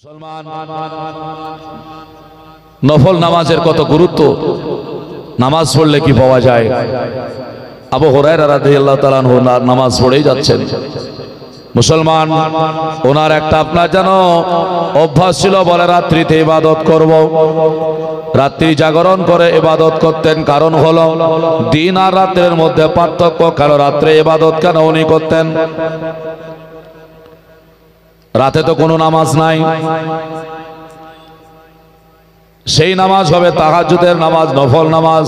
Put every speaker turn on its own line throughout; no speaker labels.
মুসলমান নফল নামাজের কত গুরুত্ব, নামাজ পড়লে কি পাওয়া যায়। আবু হুরায়রা রাদিয়াল্লাহু তাআলা আনহু নামাজ পড়েই যাচ্ছেন। মুসলমান ওনার একটা আপনার যেন অভ্যাস ছিল, বলে রাত্রিতে ইবাদত করব, রাত্রি জাগরণ করে ইবাদত করতেন। কারণ হলো দিন আর রাতের মধ্যে পার্থক্য। কেন রাত্রে ইবাদত কেন উনি করতেন? রাতে তো কোনো নামাজ নাই, সেই নামাজ হবে তাহাজ্জুদের নামাজ, নফল নামাজ,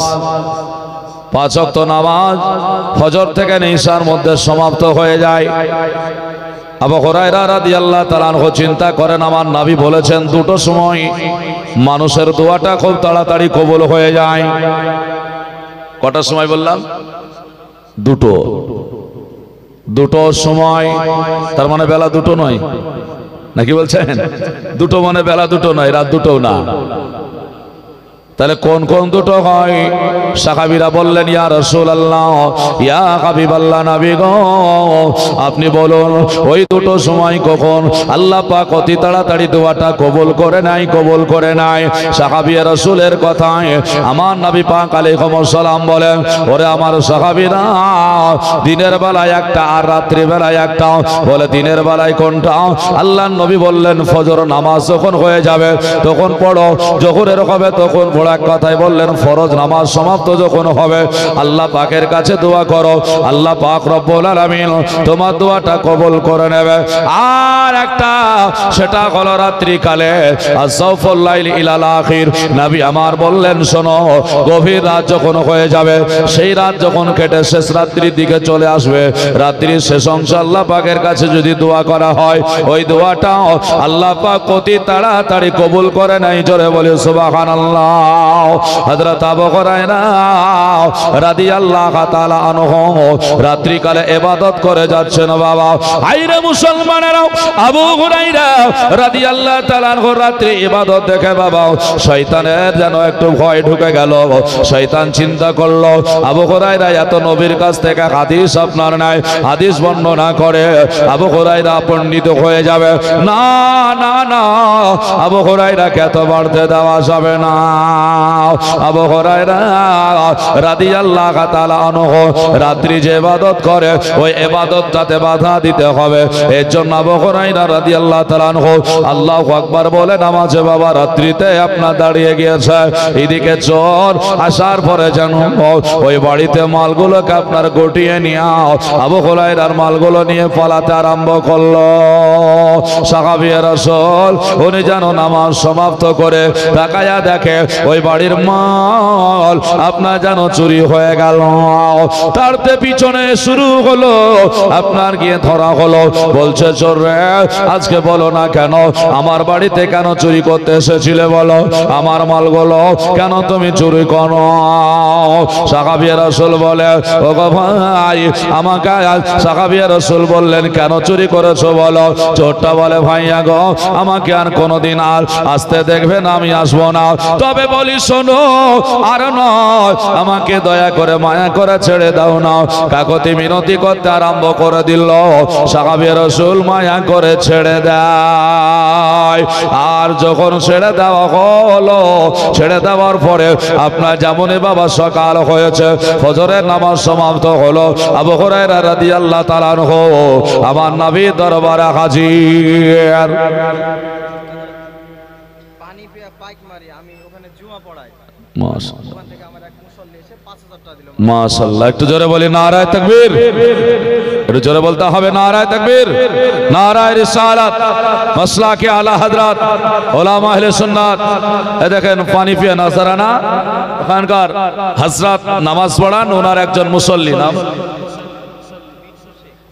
5 ওয়াক্ত নামাজ ফজর থেকে ইশার মধ্যে সমাপ্ত হয়ে যায়। আবু হুরায়রা রাদিয়াল্লাহু তাআলা আনহু চিন্তা করেন, আমার নবী বলেছেন দুটো সময় মানুষের দোয়াটা খুব তাড়াতাড়ি কবুল হয়ে যায়। কটার সময় বললাম? দুটো সময়। তার মানে বেলা দুটো নয়, নাকি বলছেন? দুটো মানে বেলা দুটো নয়, রাত দুটো না। তাহলে কোন কোন দুটো হয়? সাহাবীরা বললেন, ইয়া রাসূলুল্লাহ, ইয়া হাবিবাল্লাহ, নবী গো আপনি বলুন ওই দুটো সময় কখন আল্লাহ পাক অতি তাড়াতাড়ি দোয়াটা কবুল করে নাই। সাহাবী রাসূলের কথায় আমার নবী পাক আলাইহিস সালাম বলেন, ওরে আমার সাহাবীরা, দিনের বেলায় একটা আর রাত্রি বেলায় একটা। বলে দিনের বেলায় কোনটা? আল্লাহর নবী বললেন ফজর নামাজ যখন হয়ে যাবে তখন পড়ো, জোহরের হবে তখন পড়ো। এক কথায় বললেন ফরজ নামাজ সমাপ্ত যখন হবে আল্লাহ পাকের কাছে দোয়া করো, আল্লাহ পাক রব্বুল আলামিন তোমার দোয়াটা কবুল করে নেবে। আর একটা সেটা হলো রাত্রি কালে আসাউফুল লাইল ইলাল আখির। নবী আমার বললেন শোনো, গভীর রাত যখন হয়ে যাবে, সেই রাত যখন কেটে শেষ রাত্রির দিকে চলে আসবে, রাত্রির শেষ অংশ আল্লাহ পাকের কাছে যদি দোয়া করা হয়, ওই দোয়াটা আল্লাহ পাক অতি তাড়াতাড়ি কবুল করে নাই। জোরে বলি সুবহানাল্লাহ। হযরত আবু হুরায়রা রাদিয়াল্লাহু তাআলা আনহু রাত্রি কালে ইবাদত করে যাচ্ছেন। বাবা আইরে মুসলমানেরা, আবু হুরায়রা রাদিয়াল্লাহু তাআলা আনহু রাত্রি ইবাদত দেখে বাবা শয়তানের যেন একটু ভয় ঢুকে গেল। শয়তান চিন্তা করলো আবু হুরায়রা এত নবীর কাছ থেকে হাদিস আপনার নাই, হাদিস বর্ণনা করে আবু হুরায়রা পণ্ডিত হয়ে যাবে। না না না, আবু হুরায়রাকে এত বাড়তে দেওয়া যাবে না। আবু হুরায়রা রাদিয়াল্লাহু তাআলা আনহু রাত্রি যে ইবাদত করে ওই ইবাদতটাতে বাধা দিতে হবে। এর জন্য আবু হুরায়রা রাদিয়াল্লাহু তাআলা আনহু আল্লাহু আকবার বলে নামাজে বাবা রাত্রিতে আপনার দাঁড়িয়ে গিয়েছে। এদিকে চোর আসার পরে যেন ওই বাড়িতে মালগুলোকে আপনার গটিয়ে নিয়ে আবু হুরায়রার মালগুলো নিয়ে পালাতে আরম্ভ করলো। সাহাবী রাসূল উনি যেন নামাজ সমাপ্ত করে তাকায়া দেখে ওই বাড়ির মাল আপনার যেন চুরি হয়ে গেল। তারতে পিছনে শুরু হলো, আপনার গিয়ে ধরা হলো। বলছে চোর রে, আজকে বলো না কেন আমার বাড়িতে কেন চুরি করতে এসেছিলে, বলো আমার মালগুলো কেন তুমি চুরি করো? সাহাবী রাসূল বলে, ও গো ভাই আমাকে, সাহাবী রাসূল বললেন কেন চুরি করেছো বলো? চোরটা বলে, ভাইয়া গো আমাকে আর কোনোদিন আর আসতে দেখবে না, আমি আসবো না। তবে বলি শোনো, আর নয় আমাকে দয়া করে মায়া করে ছেড়ে দাও না। কাকতি মিনতি করতে আরম্ভ করে দিল। সাহাবী রাসূল মায়া করে ছেড়ে দেয়। আর যখন ছেড়ে দেওয়া হলো, ছেড়ে দেওয়ার পরে আপনার যেমনই বাবা সকাল হয়েছে, ফজরের নামাজ সমাপ্ত হলো, আবু হুরায়রা রাদিয়াল্লাহু তাআলা আনহু আমার নবীর দরবারে হাজির। মাশাআল্লাহ, একটু জোরে বলি নারায়ে তাকবীর। একটু জোরে বলতে হবে নারায়ে তাকবীর, নারায়ে রিসালাত, মাসলাকে আলা হযরত উলামা আহলে সুন্নাত। এই দেখেন পানি পিয়া নাজারানা ওখানকার হযরত নামাজ পড়ান, ওনার একজন মুসল্লি নাম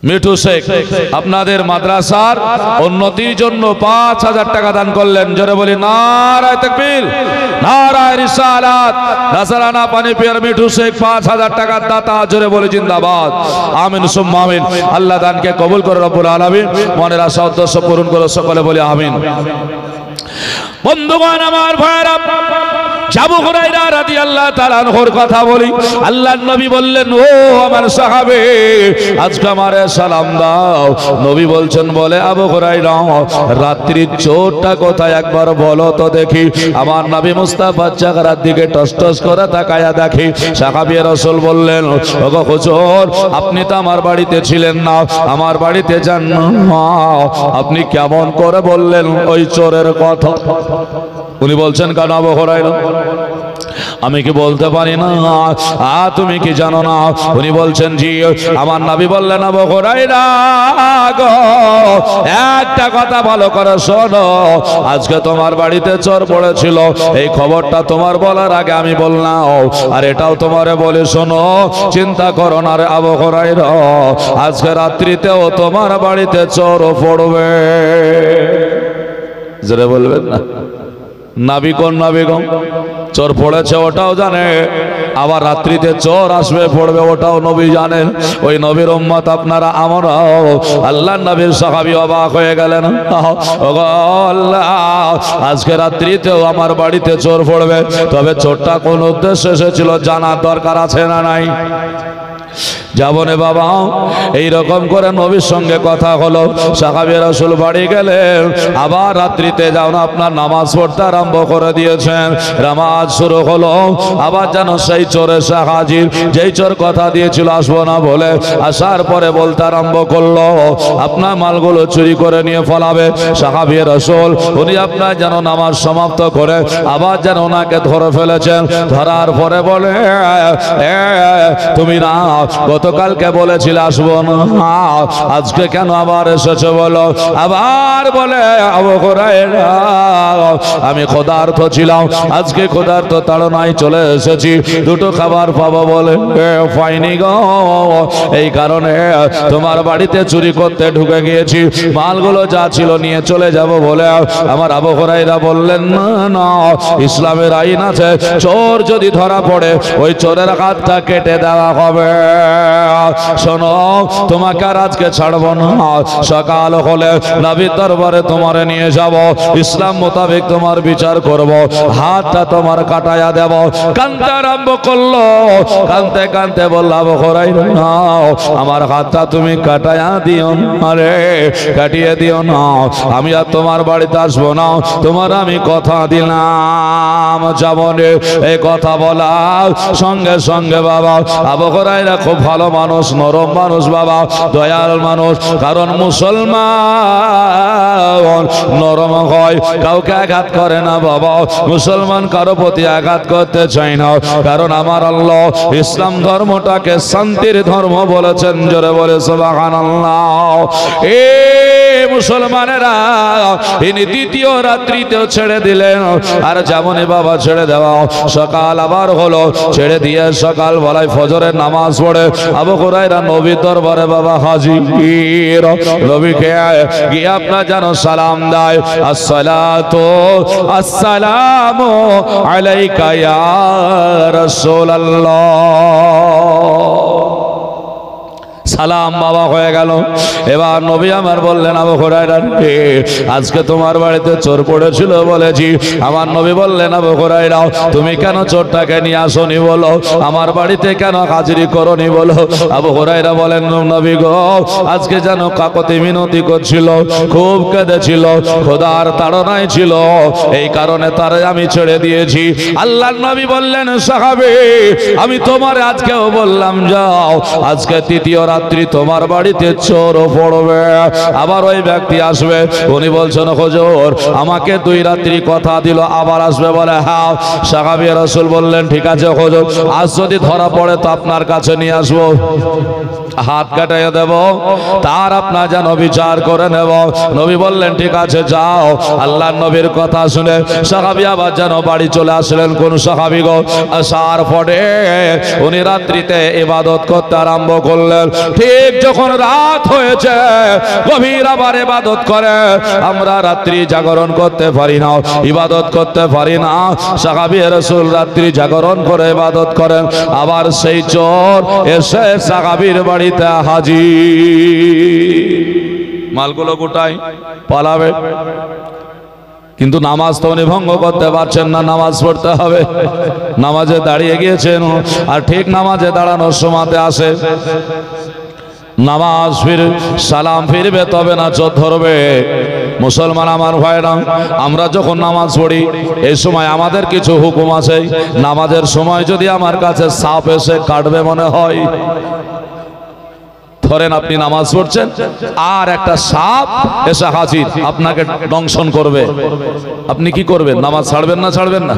মিঠু শেখ, আপনাদের মাদ্রাসার উন্নতির জন্য 5000 টাকা দান করলেন। জোরে বলি নারায়ে তাকবীর, নারায়ে রিসালাত। নাজারানা পানি পিয়ার মিঠু শেখ 5000 টাকার দাতা। জোরে বলি জিন্দাবাদ, আমিন সুম্মা আমিন। আল্লাহ দানকে কবুল করে রব্বুল আলামিন মনের আশা উদ্দেশ্য পূরণ করে, সকলে বলি আমিন। বন্ধুগণ আমার ভাইরা, আবু হুরায়রা রাদিয়াল্লাহু তাআলা আনহুর কথা বলি। আল্লাহর নবী বললেন, ও আমার সাহাবে, আজকে আমারে সালাম দাও। নবী বলছেন, বলে আবু হুরায়রা, রাত্রির চোরটা কোথায় একবার বলো তো দেখি। আমার নবী মুস্তাফার চেহারার দিকে টস টস করে তাকায়া দেখি। সাহাবী রাসূল বললেন, ওগো হুজুর, আপনি তো আমার বাড়িতে ছিলেন না, আমার বাড়িতে যান না, আপনি কেমন করে বললেন ওই চোরের কথা? উনি বলছেন, কেন আবু হুরায়রা, আমি কি বলতে পারি না? তুমি কি জানো না? উনি বলছেন, জি। আমার নবী বললেন, আবু হুরায়রা গো, একটা কথা ভালো করে শোনো। আজকে তোমার বাড়িতে চোর পড়েছিল, এই খবরটা তোমার বলার আগে আমি বললাম, আর এটাও তোমারে বলে শোনো, চিন্তা করো না রে আবু হুরায়রা, আজকে রাত্রিতেও তোমার বাড়িতে চোর পড়বে। জোরে বলবেন না? নাবি কোন নাবি গো? চোর পড়েছে ওটাও জানে, আবার রাত্রিতে চোর আসবে পড়বে ওটাও নবী জানেন। ওই নবীর উম্মত আপনারা আমরাও। আল্লাহর নবীর সাহাবী অবাক হয়ে গেলেন, ওগো আল্লাহ, আজকে রাত্রিতেও আমার বাড়িতে চোর পড়বে। তবে চোরটা কোন উদ্দেশ্যে এসেছিল জানার দরকার আছে না নাই? যাবনে বাবা, এই রকম করে নবীর সঙ্গে কথা হলো। সাহাবী রাসূল বাড়ি গেলেন, আবার রাত্রিতে যাও না আপনার নামাজ পড়তে আরম্ভ করে দিয়েছেন। নামাজ শুরু হলো, আবার যেন সেই চোর এসে হাজির। যেই চোর কথা দিয়েছিল আসবো না বলে, আসার পরে বলতে আরম্ভ করলো, আপনার মালগুলো চুরি করে নিয়ে ফলাবে। সাহাবী রাসূল উনি আপনার যেন নামাজ সমাপ্ত করে আবার যেন ওনাকে ধরে ফেলেছেন। ধরার পরে বলে, তুমি না গতকালকে বলেছিলে আসবো না, আজকে কেন আবার এসেছো বলো? আবার বলে, আবু হুরায়রা, আমি ক্ষুধার্ত ছিলাম, আজকে ক্ষুধার্ত তাড়নায় চলে এসেছি, দুটো খাবার পাবো বলে পাইনি গো, এই কারণে তোমার বাড়িতে চুরি করতে ঢুকে গিয়েছি, মালগুলো যা ছিল নিয়ে চলে যাব বলে। আমার আবু হুরায়রা বললেন, না না, ইসলামের আইন আছে, চোর যদি ধরা পড়ে ওই চোরের হাতটা কেটে দেওয়া হবে। শোনো, তোমাকে আর আজকে ছাড়বো না, সকাল হলে নবীর দরবারে তোমারে নিয়ে যাব, ইসলাম মোতাবেক তোমার বিচার করব, হাতটা তোমার কাটায়া দেব। কানতে আরম্ভ করলো, কানতে কানতে বলল, আবু হুরায়রা, আমার হাতটা তুমি কাটায়া দিও না রে, কাটিয়ে দিও না, আমি আর তোমার বাড়িতে আসবো না, তোমার আমি কথা দিলাম যাবনে। এই কথা বলা সঙ্গে সঙ্গে বাবা আবু হুরায়রা খুব ভালো মানুষ, নরম মানুষ বাবা, দয়াল মানুষ। কারণ মুসলমান নরম হয়, কাউকে আঘাত করে না বাবা, মুসলমান কারো প্রতি আঘাত করতে চায় না। কারণ আমার আল্লাহ ইসলাম ধর্মটাকে শান্তির ধর্ম বলেছেন। জোরে বলে সুবহানাল্লাহ। এ মুসলমানেরা, ইনি দ্বিতীয় রাত্রিতেও ছেড়ে দিলেন। আর যেমনই বাবা ছেড়ে দেওয়া, সকাল আবার হলো, ছেড়ে দিয়ে সকাল বেলায় ফজরের নামাজ পড়ে আবু হুরায়রা নবীর দরবারে বাবা হাজির। নবীকে গিয়ে আপনার যেন সালাম দেয়, আসসালাতু আসসালামু আলাইকা ইয়া রাসূলুল্লাহ। সালাম বাবা হয়ে গেল। এবার নবী আমার বললেন, আবু হুরায়রা, আজকে তোমার বাড়িতে চোর পড়েছিল বলেছি। আমার নবী বললেন, আবু হুরায়রা, তুমি কেন চোরটাকে নিয়ে আসনি বলো, আমার বাড়িতে কেন হাজিরি করনি বলো? আবু হুরায়রা বলেন, নবী গো, আজকে যেন কাকতি মিনতি করছিল, খুব কেঁদেছিল, খোদার তাড়নায় ছিল, এই কারণে তারে আমি ছেড়ে দিয়েছি। আল্লাহর নবী বললেন, সাহাবী, আমি তোমার আজকেও বললাম যাও, আজকে তৃতীয় রাত্রি তোমার বাড়িতে চোর পড়বে। আবার ওই ব্যক্তি আসবে, উনি বলছেন, হুজুর, আমাকে 2 রাত্রি কথা দিল, আবার আসবে বলে। হ্যাঁ। সাহাবী রাসূল বললেন, ঠিক আছে হুজুর, আজ যদি ধরা পড়ে তো আপনার কাছে নিয়ে আসবো, হাত কাটাইয়া দেব, তার আপনার যেন বিচার করে নেব। নবী বললেন, ঠিক আছে যাও। আল্লাহর নবীর কথা শুনে সাহাবী আবার যেন বাড়ি চলে আসলেন। কোন সাহাবী গো? আসার পরে উনি রাত্রিতে ইবাদত করতে আরম্ভ করলেন। ঠিক যখন রাত হয়েছে, গভীর আবার ইবাদত করে। আমরা রাত্রি জাগরণ করতে পারি না, ইবাদত করতে পারি না। সাহাবী রাসূল রাত্রি জাগরণ করে ইবাদত করেন। আবার সেই চোর এসে সাহাবীর বাড়িতে হাজির। মালগুলো গোটাই পালাবে, কিন্তু নামাজ তো উনি ভঙ্গ করতে পারছেন না, নামাজ পড়তে হবে। নামাজে দাঁড়িয়ে গিয়েছেন, আর ঠিক নামাজে দাঁড়ানোর সময়তে আসে নামাজ সালাম ফিরবে তবে না চোখ ধরবে। মুসলমান আমার ভাইরা, আমরা যখন নামাজ পড়ি এই সময় আমাদের কিছু হুকুম আছে। নামাজের সময় যদি আমার কাছে সাপ এসে কাটবে মনে হয়, ধরেন আপনি নামাজ পড়ছেন আর একটা সাপ এসে হাজির আপনাকে দংশন করবে, আপনি কি করবেন? নামাজ ছাড়বেন না ছাড়বেন না?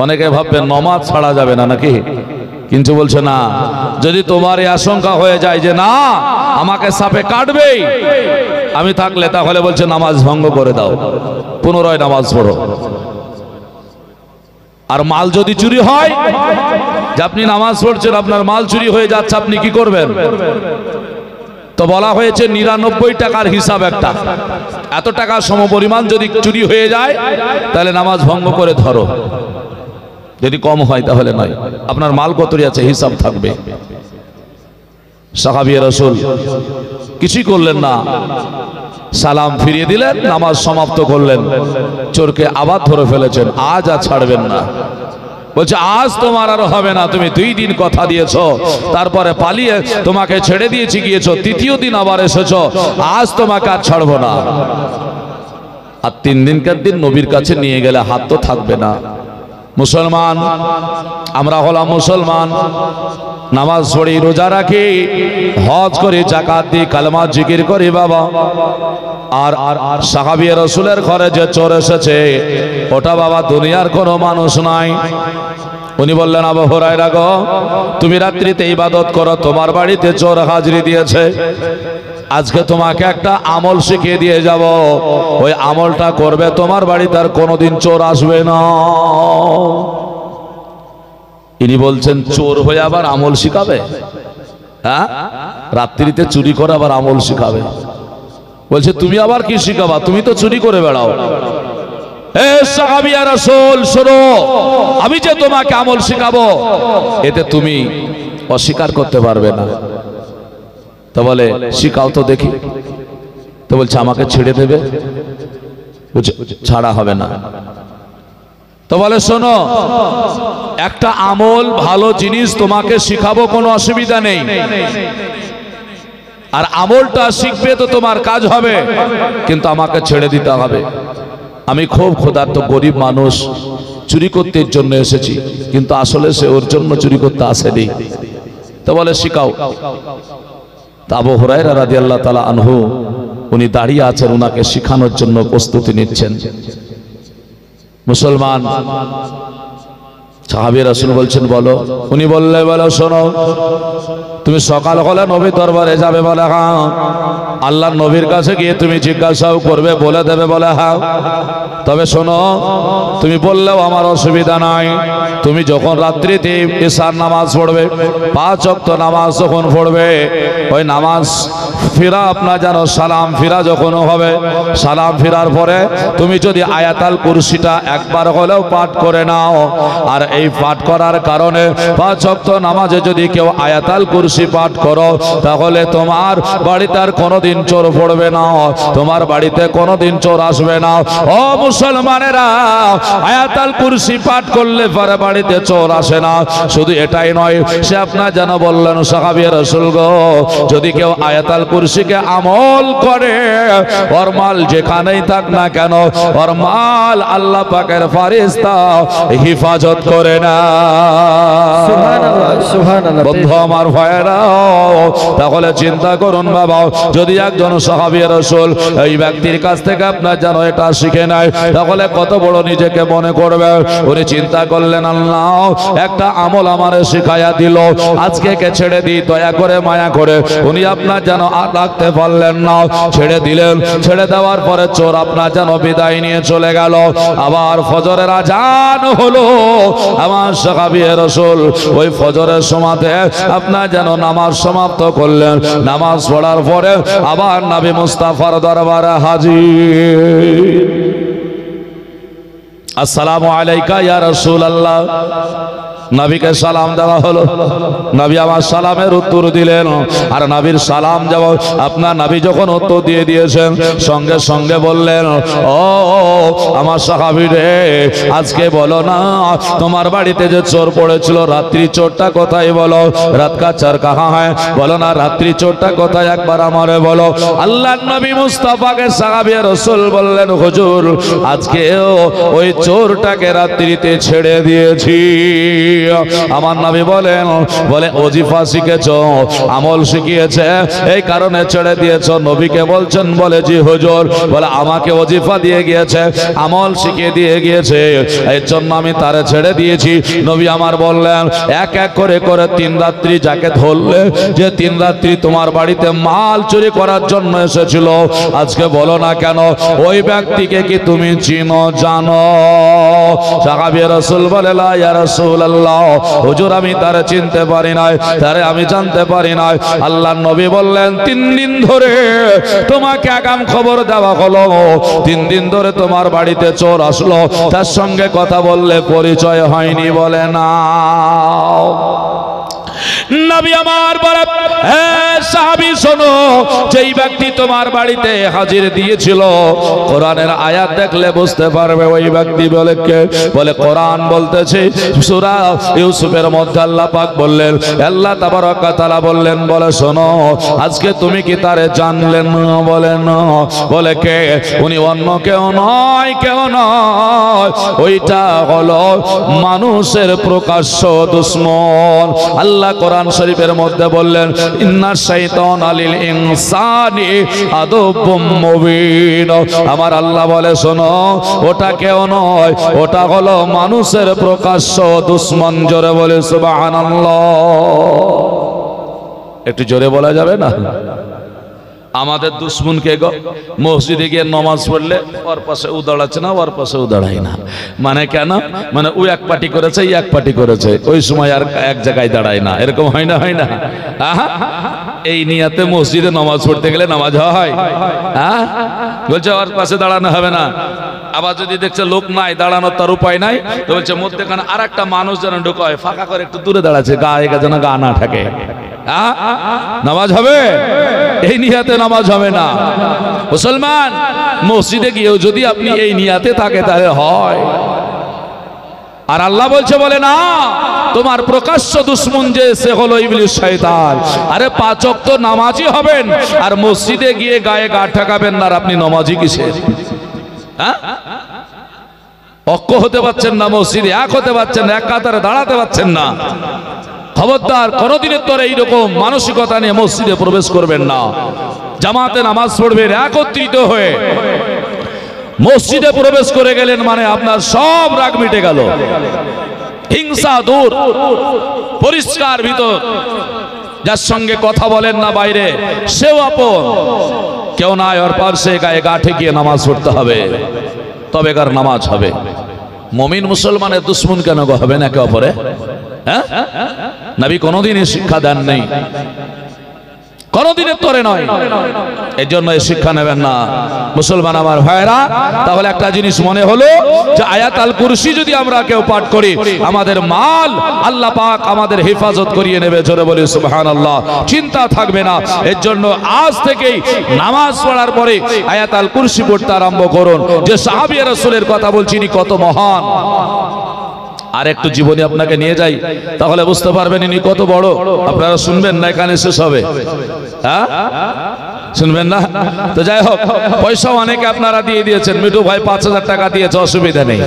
অনেকে ভাববেন নামাজ ছাড়া যাবে না নাকি, কিন্তু বলছে না, যদি তোমার এই আশঙ্কা হয়ে যায় যে না আমাকে সাপে কাটবেই আমি থাকলে, তাহলে বলছে নামাজ ভঙ্গ করে দাও, পুনরায় নামাজ পড়ো। আর মাল যদি চুরি হয়, যে আপনি নামাজ পড়ছেন আপনার মাল চুরি হয়ে যাচ্ছে, আপনি কি করবেন? তো বলা হয়েছে 99 টাকার হিসাব একটা, এত টাকা সমপরিমাণ যদি চুরি হয়ে যায় তাহলে নামাজ ভঙ্গ করে ধরো, যদি কম হয় তাহলে নয়। আপনার মাল কত আছে হিসাব থাকবে। সাহাবী রাসূল কিছুই করলেন না, সালাম ফিরিয়ে দিলেন, নামাজ সমাপ্ত করলেন, চোরকে আবার ধরে ফেলেছেন, আজ আর ছাড়বেন না। বলছে আজ তোমার আর হবে না, তুমি 2 দিন কথা দিয়েছো, তারপরে পালিয়ে তোমাকে ছেড়ে দিয়েছি গিয়েছো, 3য় দিন আবার এসেছো, আজ তোমাকে আর ছাড়বো না। আর 3 দিনকার দিন নবীর কাছে নিয়ে গেলে হাত তো থাকবে না। মুসলমান আমরা হলাম মুসলমান, নামাজ পড়ি, রোজা রাখি, হজ করি, যাকাত দিই, কালেমা জিকির করি বাবা। আর সাহাবী রাসূলের ঘরে যে চোর এসেছে ওটা বাবা দুনিয়ার কোনো মানুষ নাই। উনি বললেন, আবু হুরায়রা গো, তুমি রাত্রিতে ইবাদত করো, তোমার বাড়িতে চোর হাজিরি দিয়েছে, আজকে তোমাকে একটা আমল শিখিয়ে দিয়ে যাব, ওই আমলটা করবে, তোমার বাড়িতে আর কোনোদিন চোর আসবে না। ইনি বলছেন চোর হয়ে আবার আমল শিখাবে? হ্যাঁ, রাত্রিতে চুরি করে আবার আমল শিখাবে? বলছে তুমি আবার কি শিখাবা, তুমি তো চুরি করে বেড়াও। এ সাহাবী রাসূল শোনো, আমি যে তোমাকে আমল শিখাবো এতে তুমি অস্বীকার করতে পারবে না। তো বলে শিখাও তো দেখি। তো বলছে আমাকে ছেড়ে দেবে? বলছে ছাড়া হবে না। তো বলে শোনো, একটা আমল ভালো জিনিস তোমাকে শিখাবো, কোনো অসুবিধা নেই, আর আমলটা শিখবে তো তোমার কাজ হবে, কিন্তু আমাকে ছেড়ে দিতে হবে। আমি খুব ক্ষুধার্ত গরিব মানুষ, চুরি করতে এর জন্য এসেছি, কিন্তু আসলে সে ওর জন্য চুরি করতে আসেনি। তো বলে শিখাও। আবু হুরায়রা রাদিয়াল্লাহু তাআলা আনহু উনি দাঁড়িয়ে আছেন, উনাকে শিখানোর জন্য প্রস্তুতি নিচ্ছেন। মুসলমান সাহাবী রাসূল বলছেন বলো। উনি বললে বলো শোনো, তুমি সকাল হলে নবী দরবারে যাবে? বলে হ্যাঁ। আল্লাহর নবীর কাছে গিয়ে তুমি জিজ্ঞাসাও করবে? বলে দেবে? বলে হ্যাঁ। তবে শোনো, তুমি বললেও আমার অসুবিধা নাই, তুমি যখন রাত্রিতে ইশার নামাজ পড়বে, 5 ওয়াক্ত নামাজ যখন পড়বে, ওই নামাজ ফিরা আপনার জানো সালাম ফিরা যখন হবে, সালাম ফিরার পরে তুমি যদি আয়াতুল কুরসিটা একবার হলেও পাঠ করে নাও, আর এই পাঠ করার কারণে 5 ওয়াক্ত নামাজে যদি কেউ আয়াতুল কুরসি পাঠ করো, তাহলে তোমার বাড়িতে আর কোনোদিন চোর পড়বে না, তোমার বাড়িতে কোনোদিন চোর আসবে না। ও মুসলমানেরা, আয়াতুল কুরসি পাঠ করলে পরে বাড়িতে চোর আসে না। শুধু এটাই নয়, সে আপনার যেন বললেন সাহাবী রাসূল গো, যদি কেউ আয়াতুল কুরসিকে আমল করে, ওর মাল যেখানেই থাক না কেন, ওর মাল আল্লাহ পাকের ফেরেশতা হিফাজত করে না। সুবহানাল্লাহ, সুবহানাল্লাহ। বন্ধু আমার ভাইরা, তাহলে চিন্তা করুন বাবা, যদি একজন সাহাবী রাসূল এই ব্যক্তির কাছ থেকে আপনার যেন এটা শিখে নেয়, তাহলে কত বড় নিজেকে মনে করবে। উনি চিন্তা করলেন, আল্লাহ একটা আমল আমারে শিখাইয়া দিল, আজকে কে ছেড়ে দিই, দয়া করে মায়া করে। উনি আপনার যেন আর রাখতে পারলেন না, ছেড়ে দিলেন। ছেড়ে দেওয়ার পরে চোর আপনার যেন বিদায় নিয়ে চলে গেল। আবার ফজরের আজান হলো। আমার সাহাবী রাসূল ওই ফজরের সময়তে আপনার যেন নামাজ সমাপ্ত করলেন। নামাজ পড়ার পরে আবার নবী মুস্তাফার দরবারে হাজির। আসসালামু আলাইকা ইয়া রাসূলুল্লাহ। নবীকে সালাম দেওয়া হলো, নবী আমার সালামের উত্তর দিলেন। আর নবীর সালাম জবাব আপনার নবী যখন উত্তর দিয়ে দিয়েছেন, সঙ্গে সঙ্গে বললেন, ও আমার সাহাবী রে, আজকে বলো না তোমার বাড়িতে যে চোর পড়েছিল, রাত্রি চোরটা কোথায় বলো, রাত কা চোর কাহা হ্যায়, বলো না রাত্রি চোরটা কোথায় একবার আমারে বলো। আল্লাহর নবী মুস্তাফাকে সাহাবী রাসূল বললেন, হুজুর আজকে ওই চোরটাকে রাত্রিতে ছেড়ে দিয়েছি। আমার নবী বলেন, বলে ওজিফা শিখেছ, আমল শিখিয়েছে, এই কারণে ছেড়ে দিয়েছ। নবীকে বলছেন, বলে জি হুজুর, বলে আমাকে ওজিফা দিয়ে গিয়েছে, আমল শিখিয়ে দিয়ে গিয়েছে, এর জন্য আমি তারে ছেড়ে দিয়েছি। নবী আমার বললেন, এক এক করে করে 3 রাত্রি যাকে ধরলে, যে 3 রাত্রি তোমার বাড়িতে মাল চুরি করার জন্য এসেছিল, আজকে বলো না কেন ওই ব্যক্তিকে কি তুমি চিনো জানো? সাহাবী রাসূল বলে, লা ইয়া রাসূলুল্লাহ, হুজুর আমি তারে চিনতে পারি নাই, তারে আমি জানতে পারি নাই। আল্লাহর নবী বললেন, 3 দিন ধরে তোমাকে আগাম খবর দেওয়া হলো, 3 দিন ধরে তোমার বাড়িতে চোর আসলো, তার সঙ্গে কথা বললে পরিচয় হয়নি, বলে না। নবী আমার বলে, হে সাহাবী শোনো, যেই ব্যক্তি তোমার বাড়িতে হাজির দিয়েছিল, কোরআনের আয়াত দেখলে বুঝতে পারবে ওই ব্যক্তি। বলে কে? বলে কোরআন বলতেছে, সূরা ইউসুফের মধ্যে আল্লাহ পাক বললেন, আল্লাহ তাবারক ওয়া তাআলা বললেন, বলে শোনো আজকে তুমি কি তারে জানলেন? বলে না। বলে কে? উনি অন্য কেউ নয়, কেউ নয়, ওইটা হলো মানুষের প্রকাশ্য দুশমন। আল্লাহ কোরআন শরীফের মধ্যে বললেন, ইন্না শাইতানা লিল ইনসানি আদুব্বুম মুবিন। আমার আল্লাহ বলে শোনো, ওটা কেউ নয়, ওটা হলো মানুষের প্রকাশ্য দুশমন। জোরে বলে সুবহানাল্লাহ। একটু জোরে বলা যাবে না? আমাদের দুশ্মন কে গো? মসজিদে গিয়ে নামাজ পড়লে ওর পাশে ও দাঁড়াচ্ছে না, ওর পাশে ও দাঁড়ায় না। মানে কেন? মানে ও এক পার্টি করেছে, এই এক পার্টি করেছে, ওই সময় আর এক জায়গায় দাঁড়ায় না। এরকম হয় না? হয় না? এই নিয়াতে মসজিদে নামাজ পড়তে গেলে নামাজ হয়? বলছে ওর পাশে দাঁড়ানো হবে না। আবার যদি দেখছে লোক নাই, দাঁড়ানোর তার উপায় নাই, তো বলছে মধ্যেখানে আর একটা মানুষ যেন ঢুকায়, ফাঁকা করে একটু দূরে দাঁড়াচ্ছে, গায়ে যেন গা না থাকে। নামাজ হবে? এই নিয়াতে নামাজ হবে না। মুসলমান মসজিদে গিয়েও যদি আপনি এই নিয়াতে থাকে তাহলে হয়। আর আল্লাহ বলছে, বলে না, তোমার প্রকাশ্য দুশমন যে সে হলো ইবলিস শয়তান। আরে 5 ওয়াক্ত নামাজি হবেন আর মসজিদে গিয়ে গায়ে গা ঠেকাবেন না, আর আপনি নামাজি কিসের? অক্ষ হতে পারছেন না, মসজিদে এক হতে পারছেন না, এক কাতারে দাঁড়াতে পারছেন না। খবরদার, কোনদিনের তোর এইরকম মানসিকতা নিয়ে মসজিদে প্রবেশ করবেন না। জামাতে নামাজ পড়বেন একত্রিত হয়ে। মসজিদে প্রবেশ করে গেলেন মানে আপনার সব রাগ মিটে গেল, হিংসা দূর, পরিষ্কার ভিতর। যার সঙ্গে কথা বলেন না বাইরে, সেও আপন। কেউ নাই ওর পাশে, গায়ে গা ঠেকিয়ে নামাজ পড়তে হবে, তবে কার নামাজ হবে। মুমিন মুসলমানের দুশমন কেন হবে না একে অপরে? নবী কোনদিনই শিক্ষা দেন নেই, কোনদিনের তরে নয়। এই জন্য এই শিক্ষা নেবেন না মুসলমান আমার ভাইরা। তাহলে একটা জিনিস মনে হলো যে আয়াত আল কুরসি যদি আমরা কেউ পাঠ করি, আমাদের মাল আল্লাহ পাক আমাদের হেফাজত করিয়ে নেবে। জোরে বলি সুবহানাল্লাহ। চিন্তা থাকবে না। এর জন্য আজ থেকেই নামাজ পড়ার পরে আয়াত আল কুরসি পড়তে আরম্ভ করুন। যে সাহাবী রাসূলের কথা বলছি, ইনি কত মহান। আর একটু জীবনী আপনাকে নিয়ে যাই, তাহলে বুঝতে পারবেন ইনি কত বড়। আপনারা শুনবেন না, এখানে শেষ হবে? হ্যাঁ, শুনবেন না? তো যাই হোক, পয়সা অনেকে আপনারা দিয়ে দিয়েছেন। মিঠু ভাই 5000 টাকা দিয়েছে, অসুবিধা নেই,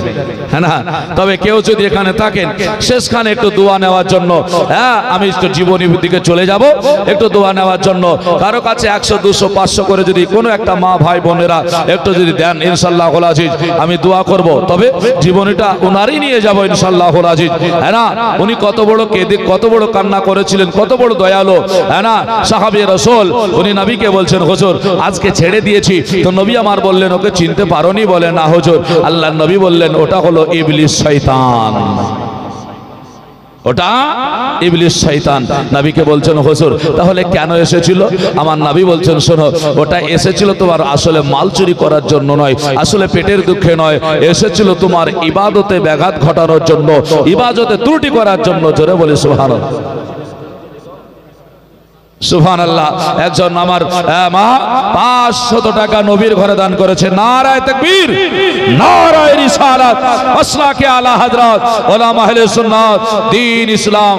হ্যাঁ না? তবে কেউ যদি এখানে থাকেন, শেষখানে একটু দোয়া নেওয়ার জন্য, হ্যাঁ আমি একটু জীবনীর দিকে চলে যাব, একটু দোয়া নেওয়ার জন্য। কারো কাছে 100, 200, 500 করে যদি কোনো একটা মা ভাই বোনেরা একটু যদি দেন, ইনশাআল্লাহুল আজিজ আমি দোয়া করব। তবে জীবনীটা ওনারই নিয়ে যাব ইনশাআল্লাহুল আজিজ, হ্যাঁ না? উনি কত বড় কেঁদে, কত বড় কান্না করেছিলেন, কত বড় দয়ালু, হ্যাঁ না? সাহাবী রাসূল, উনি নবীকে বলছেন, হুজুর আজকে ছেড়ে দিয়েছি। তো নবী আমার বললেন, ওকে চিনতে পারোনি? বলে না হুজুর। আল্লাহর নবী বললেন, ওটা হলো ইবলিস শয়তান। ওটা ইবলিস শয়তান। নবীকে বলছেন হুজুর তাহলে কেন এসেছিল? আমার নবী বলছেন শোনো, ওটা এসেছিল তোমার আসলে মাল চুরি করার জন্য নয়, আসলে পেটের দুঃখে নয়, এসেছিল তোমার ইবাদতে ব্যাঘাত ঘটানোর জন্য, ইবাদতে ত্রুটি করার জন্য। জোরে বলি সুবহানাল্লাহ, সুবহানাল্লাহ। একজন আমার মা 500 টাকা নবীর ঘরে দান করেছে। নারায়ে তাকবীর, নারায়ে রিসালাত, মাসলাকে আলা হযরত উলামা আহলে সুন্নাত দ্বীন ইসলাম।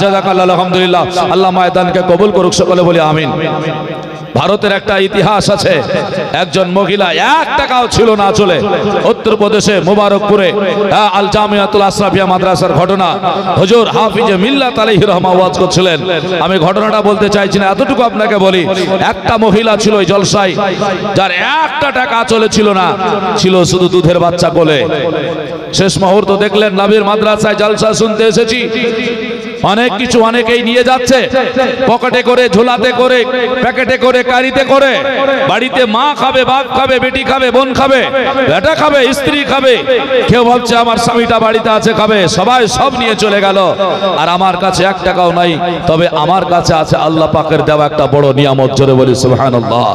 জাযাকাল্লাহ, আলহামদুলিল্লাহ। আল্লাহ ময়দানকে কবুল করুক, সকলে বলি আমিন। ভারতের একটা ইতিহাস আছে, একজন মহিলা 1 টাকাও ছিল না চলে, উত্তরপ্রদেশে মুবারকপুরে আল জামিয়াতুল আশরাফিয়া মাদ্রাসার ঘটনা। হুজুর হাফিজে মিল্লাত আলাইহি রহমা ওয়াজ করছিলেন। আমি ঘটনাটা বলতে চাইছি না, এতটুকু আপনাকে বলি। একটা মহিলা ছিল ওই জলসায়, যার 1টা টাকা চলে ছিল না, ছিল শুধু দুধের বাচ্চা কোলে। শেষ মুহূর্ত দেখলেন নবীর মাদ্রাসায় জলসা শুনতে এসেছি, অনেক কিছু অনেকেই নিয়ে যাচ্ছে, পকেটে করে, ঝোলাতে করে, প্যাকেটে করে, কারিতে করে। বাড়িতে মা খাবে, বাপ খাবে, বেটি খাবে, বোন খাবে, বেটা খাবে, স্ত্রী খাবে। কেউ ভাবছে আমার স্বামীটা বাড়িতে আছে, খাবে। সবাই সব নিয়ে চলে গেল, আর আমার কাছে 1 টাকাও নাই। তবে আমার কাছে আছে আল্লাহ পাকের দেওয়া একটা বড় নিয়ামত। জোরে বলি সুবহানাল্লাহ।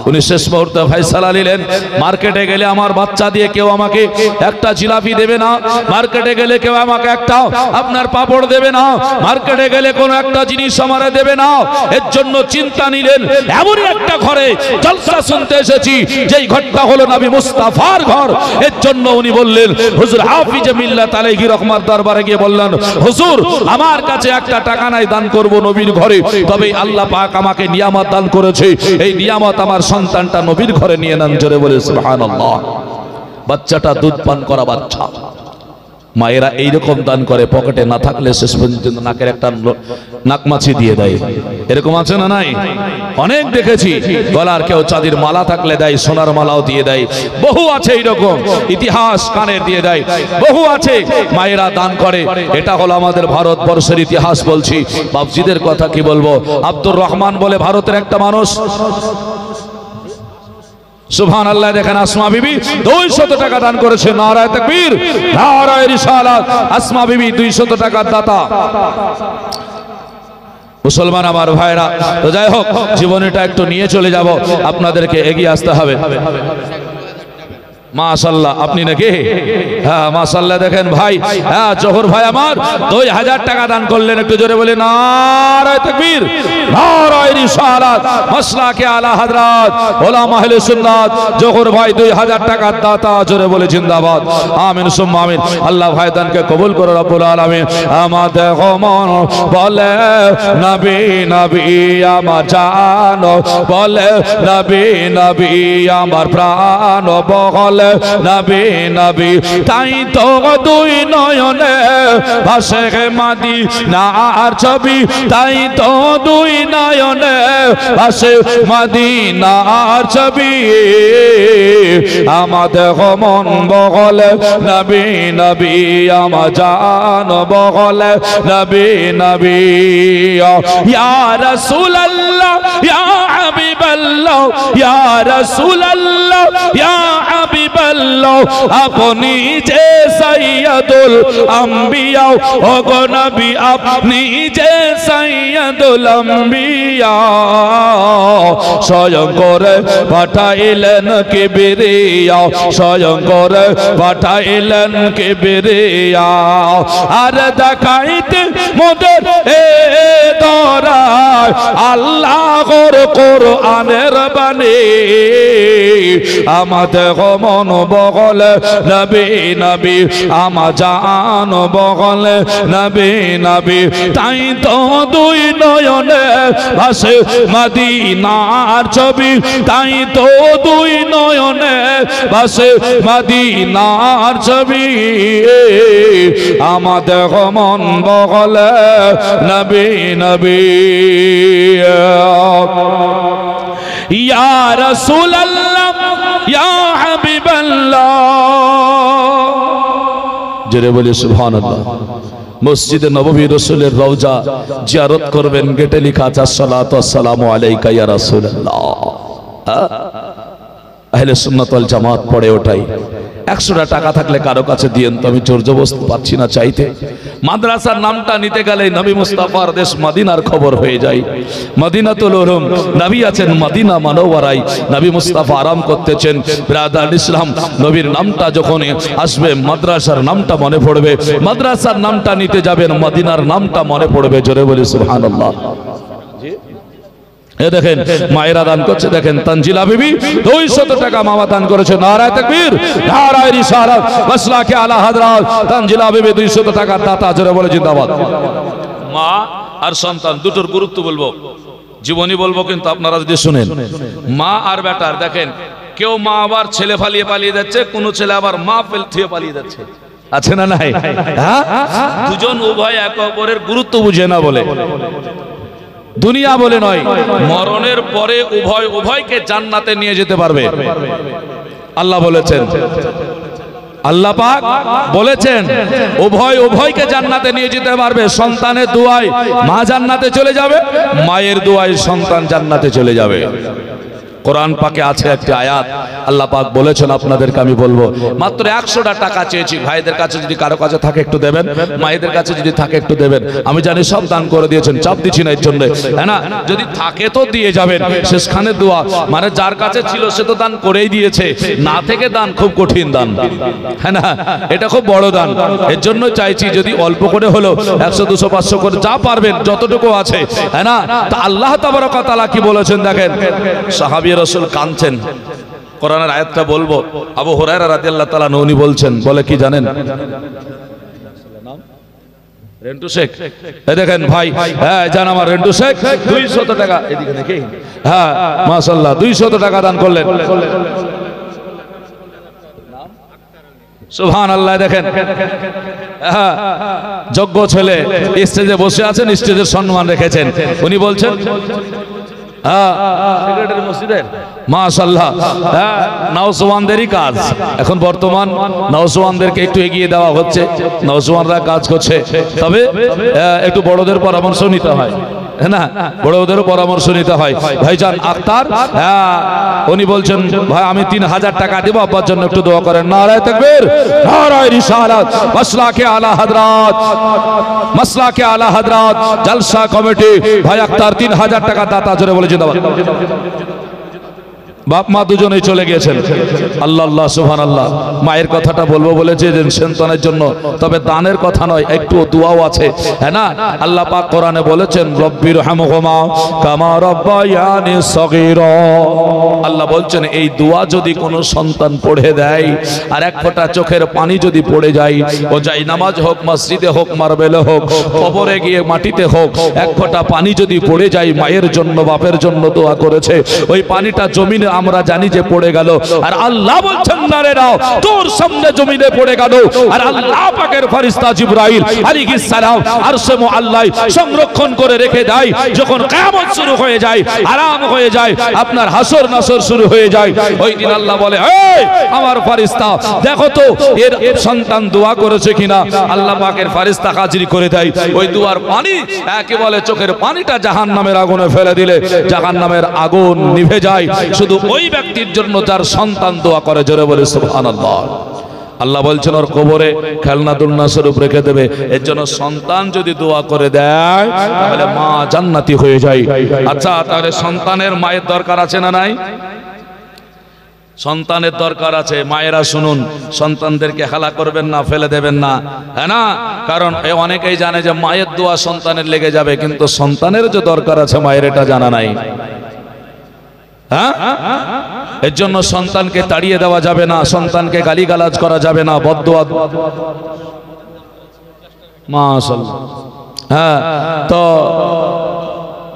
উনি শেষ মুহূর্তে ফয়সালা নিলেন, মার্কেটে গেলে আমার বাচ্চা দিয়ে কেউ আমাকে একটা জিলাপি দেবে না, মার্কেটে গেলে কেউ আমাকে একটা আপনার পাপড় দেবে না, মার্কেটে গেলে কোনো একটা জিনিস আমারে দেবে না। এর জন্য চিন্তা নিলেন, এমনই একটা ঘরে জলসা শুনতে এসেছি, যেই ঘরটা হলো নবী মুস্তাফার ঘর। এর জন্য উনি বললেন, হুজুর হাফিজে মিল্লাত আলাইহি রহমার দরবারে গিয়ে বললেন, হুজুর আমার কাছে 1টা টাকা নাই, দান করব নবীর ঘরে। তবে আল্লাহ পাক আমাকে নিয়ামত দান করেছে, এই নিয়ামত আমার সন্তানটা নবীর ঘরে নিয়ে নেন। জোরে বলে সুবহানাল্লাহ। বাচ্চাটা দুধ পান করা বাচ্চা, মায়েরা এইরকম দান করে, পকেটে না থাকলে শেষ পর্যন্ত নাকের একটা নাকমাছি দিয়ে দেয়। এরকম আছে না নাই? অনেক দেখেছি। গলার কেউ চাঁদির মালা থাকলে দেয়, সোনার মালাও দিয়ে দেয়। বহু আছে এইরকম ইতিহাস, কানের দিয়ে দেয়। বহু আছে মায়েরা দান করে। এটা হলো আমাদের ভারতবর্ষের ইতিহাস বলছি। বাপজিদের কথা কি বলবো। আব্দুর রহমান বলে ভারতের একটা মানুষ, সুবহানাল্লাহ। দেখেন আসমা বিবি 200 টাকা দান করেছে। নারায়ে তাকবীর, নারায়ে রিসালাত। আসমা বিবি 200 টাকার দাতা। মুসলমান আমার ভাইরা, তো যাই হোক, জীবনটা একটু নিয়ে চলে যাব, আপনাদেরকে এগিয়ে আসতে হবে। মাশাআল্লাহ, আপনি নাকি? হ্যাঁ মাশাআল্লাহ। দেখেন ভাই, হ্যাঁ জোহর ভাই আমার 2000 টাকা দান করলেন। একটু জোরে বলে নারায়ে তাকবীর, নারায়ে রিসালাত, মাসলাকে আলা হযরত উলামা আহলে সুন্নাত। জোহর ভাই 2000 টাকার দাতা। জোরে বলে জিন্দাবাদ, আমিন সুম্মা আমিন। আল্লাহ ভাই দানকে কবুল করে রব্বুল আলামিন। আমাদের মন বলে নবী নবী আমার জান, বলে নবী নবী আমার প্রাণ, বলে নবী নবী তাই তো 2 নয়নে ভাসে মদিনার ছবি, তাই তো 2 নয়নে ভাসে মদিনার ছবি। আমাদের মন বলে নবী নবী আমার জান, বলে নবী নবী। ইয়া রাসূলুল্লাহ ইয়া হাবিবাল্লাহ, ইয়া রাসূলুল্লাহ ইয়া হাবিবাল্লাহ, আপনি যে সাইয়্যিদুল আম্বিয়া, ও গো নবী আপনি যে সাইয়্যিদুল আম্বিয়া। স্বয়ং করে পাঠাইলেন কিবরিয়া, স্বয়ং করে পাঠাইলেন কিবরিয়া। আর দেখাইতে মোদের এ দরায় আল্লাহর কোরআনের বাণী। আমাদের মন বগলে নবী নবী আমার জান, বগলে নবী নবী তাই তো 2 নয়নে ভাসে মদিনার ছবি, তাই তো 2 নয়নে ভাসে মদিনার ছবি। আমাদের মন বগলে নবী নবী। ইয়া রাসূলুল্লাহ ইয়া হাবিবাল্লাহ। জোরে বলি সুবহানাল্লাহ। মসজিদে নববী রাসূলের রওজা জিয়ারত করবেন, গেটে লেখা আছে আসসালাতু ওয়াসসালামু আলাইকা ইয়া রাসূলুল্লাহ। আহলে সুন্নাত ওয়াল জামাত পড়ে ওঠাই। 100টা টাকা থাকলে কারো কাছে দিয়েন তো, আমি জোর জবরদস্তি পাচ্ছি না চাইতে। মাদ্রাসার নামটা নিতে গেলে নবী মুস্তাফার দেশ মদিনার খবর হয়ে যায়। মদিনাতুল উলুম, নবী আছেন মদিনা মানওয়ারায়, নবী মুস্তাফা আরাম করতেছেন। ব্রাদার ইসলাম, নবীর নামটা যখন আসবে মাদ্রাসার নামটা মনে পড়বে, মাদ্রাসার নামটা নিতে যাবেন মদিনার নামটা মনে পড়বে। জোরে বলি সুবহানাল্লাহ। এ দেখেন মায়েরা দান করছে, দেখেন তানজিলা বিবি 200 টাকা মামা দান করেছে। নারায়ে তাকবীর, নারায়ে রিসালাত, মাসলাকে আলা হযরত তানজিলা বিবি 200 টাকা দাতা। জোরে বলে জিন্দাবাদ। মা আর সন্তান দুটোর গুরুত্ব বলবো, জীবনী বলবো, কিন্তু আপনারা যদি শুনেন। মা আর বেটার, দেখেন কেউ মা আবার ছেলে ফালিয়ে পালিয়ে যাচ্ছে, কোন ছেলে আবার মা ফেলথিয়ে পালিয়ে যাচ্ছে, আছে না নাই? হ্যাঁ, দুজন উভয় একে অপরের গুরুত্ব বুঝে না বলে, দুনিয়া বলে নয়, মরণের পরে উভয়কে জান্নাতে নিয়ে যেতে পারবে। আল্লাহ বলেছেন, আল্লাহ পাক বলেছেন উভয়কে জান্নাতে নিয়ে যেতে পারবে। সন্তানের দোয়ায় মা জান্নাতে চলে যাবে, মায়ের দোয়ায় সন্তান জান্নাতে চলে যাবে। কোরআন পাকে আছে একটি আয়াত, আল্লাহ পাক বলেছেন, আপনাদেরকে আমি বলবো, মাত্র 100টা টাকা চেয়েছি। ভাইদের কাছে যদি কারো কাছে থাকে একটু দেবেন, মায়েদের কাছে যদি থাকে একটু দেবেন। আমি জানি সব দান করে দিয়েছেন, চাপ দিচ্ছি না এর জন্য, হ্যাঁ না? যদি থাকে তো দিয়ে যাবেন। শেষখানে দোয়া, মানে যার কাছে ছিল সে তো দান করেই দিয়েছে, না থেকে দান খুব কঠিন দান, হ্যাঁ না? এটা খুব বড় দান। এর জন্য চাইছি যদি অল্প করে হলো 100, 200, 500 করে যা পারবেন, যতটুকু আছে, হ্যাঁ না? তা আল্লাহ তাবারক ওয়া তাআলা কি বলেছেন দেখেন, সাহাবী রাসূল কাঁদছেন। কোরআনের আয়াতটা বলবো, আবু হুরায়রা রাদিয়াল্লাহু তাআলা উনি বলছেন, বলে কি জানেন? রেন্টু শেখ, এই দেখেন ভাই, হ্যাঁ জান আমার রেন্টু শেখ 200 টাকা, এদিকে দেখি, হ্যাঁ মাশাআল্লাহ 200 টাকা দান করলেন। সুবহানাল্লাহ। দেখেন হ্যাঁ, যোগ্য ছেলে স্টেজে বসে আছেন, স্টেজের সম্মান রেখেছেন। উনি বলছেন, সেক্রেটারি মসজিদের, মাশাআল্লাহ, নওজওয়ানদেরই কাজ এখন বর্তমান, নওজওয়ানদেরকে একটু এগিয়ে দেওয়া হচ্ছে, নওজওয়ানরা কাজ করছে, তবে একটু বড়দের পরামর্শ নিতে হয়, না বড়দেরও পরামর্শ নিতে হয়। ভাইজান আক্তার, উনি বলছেন, ভাই আমি 3000 টাকা দেব, আব্বার জন্য একটু দোয়া করেন। নারায়ে তাকবীর, নারায়ে রিসালাত, মাসলাকে আলা হযরত, মাসলাকে আলা হযরত জলসা কমিটি, ভাই আক্তার 3000 টাকা দাতা। জোরে বলে জিন্দাবাদ। বাপ মা দুজনেই চলে গিয়েছেন। আল্লাহ আল্লাহ সুবহানাল্লাহ। মায়ের কথাটা বলবো বলেছে যে সন্তানের জন্য, তবে দানের কথা নয়, একটু দোয়াও আছে, হ্যাঁ না? আল্লাহ পাক কোরআনে বলেছেন, রব্বির হামহুমা কামা রাব্বায়ানি সগীরা। আল্লাহ বলছেন, এই দোয়া যদি কোনো সন্তান পড়ে দেয়, আর এক ফোঁটা চোখের পানি যদি পড়ে যায়, ও যাই নামাজ হোক, মসজিদে হোক, মারবেলে হোক, কবরে গিয়ে মাটিতে হোক, এক ফোঁটা পানি যদি পড়ে যায়, মায়ের জন্য বাপের জন্য দোয়া করেছে, ওই পানিটা জমিনে আমরা জানি যে পড়ে গেল, আর আল্লাহ বলছেন, না রে নাও, তোর সামনে জমিনে পড়ে গেল, আর আল্লাহ পাকের ফেরেশতা জিবরাইল আলাইহিস সালাম আরশে মুআল্লায় সংরক্ষণ করে রেখে দেয়। যখন কিয়ামত শুরু হয়ে যায়, আরাম হয়ে যায়, আপনার হাসর নাসর শুরু হয়ে যায়, ওই দিন আল্লাহ বলে, এই আমার ফেরেশতা দেখো তো এর সন্তান দোয়া করেছে কিনা। আল্লাহ পাকের ফেরেশতা হাজির করে দেয়, ওই দোয়ার পানি একে বলে চোখের পানিটা জাহান্নামের আগুনে ফেলে দিলে জাহান্নামের আগুন নিভে যায়, শুধু ওই ব্যক্তির জন্য যার সন্তান দোয়া করে। জোরে বলে সুবহানাল্লাহ। আল্লাহ বলছেন, ওর কবরে খেলনা দুলনা স্বরূপ রেখে দেবে। এর জন্য সন্তান যদি দোয়া করে দেয়, তাহলে মা জান্নাতি হয়ে যায়। আচ্ছা, তাহলে সন্তানের মায়ের দরকার আছে না নাই? সন্তানের দরকার আছে। মায়েরা শুনুন, সন্তানদেরকে হেলা করবেন না, ফেলে দেবেন না, হ্যাঁ না? কারণ অনেকেই জানে যে মায়ের দোয়া সন্তানের লেগে যাবে, কিন্তু সন্তানের যে দরকার আছে মায়ের এটা জানা নাই। এর জন্য সন্তানকে তাড়িয়ে দেওয়া যাবে না, সন্তানকে গালিগালাজ করা যাবে না, বদদোয়া। মাশাআল্লাহ। হ্যাঁ, তো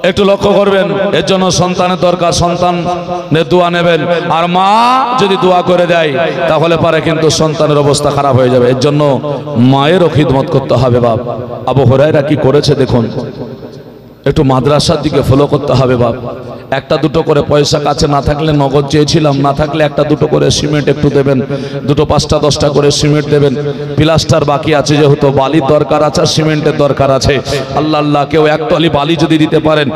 একটু লক্ষ্য করবেন, এর জন্য সন্তানের দরকার, সন্তানের দোয়া নেবেন। আর মা যদি দোয়া করে দেয়, তাহলে পারে কিন্তু সন্তানের অবস্থা খারাপ হয়ে যাবে। এর জন্য মায়েরও খিদমত করতে হবে। বাপ আবু হুরায়রা কি করেছে দেখুন, একটু মাদ্রাসার দিকে ফলো করতে হবে বাপ। একটা দুটো করে পয়সা কাছে না থাকলে নগদ চেয়েছিলাম, না থাকলে একটা দুটো করে সিমেন্ট একটু দেবেন, দুটো পাঁচটা দশটা করে সিমেন্ট দেবেন। প্লাস্টার বাকি আছে, যেহেতু বালির দরকার আছে, সিমেন্টের দরকার আছে। আল্লাহ আল্লাহ, কেউ এক টলি বালি যদি দিতে পারেন,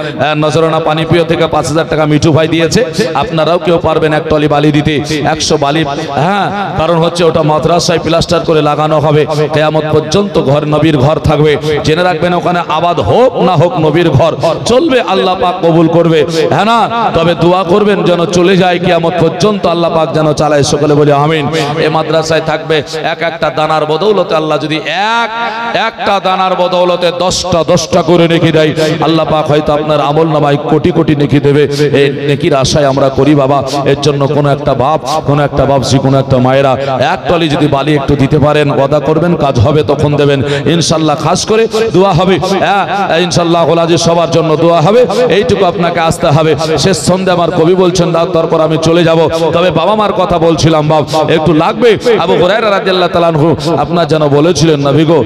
নজরানা পানিপ্রিয় থেকে 5,000 টাকা মিঠু ভাই দিয়েছে, আপনারাও কেউ পারবেন এক টলি বালি দিতে, 100 বালি। হ্যাঁ, কারণ হচ্ছে ওটা মাদ্রাসায় প্লাস্টার করে লাগানো হবে, কিয়ামত পর্যন্ত ঘর নবীর ঘর থাকবে। জেনে রাখবেন, ওখানে আবাদ হোক না হোক নবীর ঘর চলবে, আল্লাহ পাক কবুল করবে। হ্যাঁ না, তবে দোয়া করবেন যেন চলে যায় কিয়ামত পর্যন্ত, আল্লাহ পাক যেন চালায়, সকলে বলে আমিন। এই মাদ্রাসায় থাকবে এক একটা দানার বদৌলতে, আল্লাহ যদি একটা দানার বদৌলতে 10টা করে নেকি দেয়, আল্লাহ পাক হয়তো আপনার আমল নামায় কোটি কোটি নেকি দেবে। এই নেকির আশায় আমরা করি বাবা। এর জন্য কোনো একটা বাপ, কোনো একটা বাপজি, কোনো একটা মায়েরা এক টলি যদি বালি একটু দিতে পারেন, ওয়াদা করবেন কাজ হবে, তখন দেবেন ইনশাল্লাহ। খাস করে দোয়া হবে, ইনশাল্লাহ আজি সবার জন্য দোয়া হবে, এইটুকু আপনাকে আসতে হবে। শেষ সন্ধে আমার কবি বলছেন রাত, তারপর আমি চলে যাব। তবে বাবা মার কথা বলছিলাম বাপ, একটু লাগবে। আবু হুরায়রা রাদিয়াল্লাহু তাআলা আনহু আপনার যেন বলেছিলেন, নবী গো,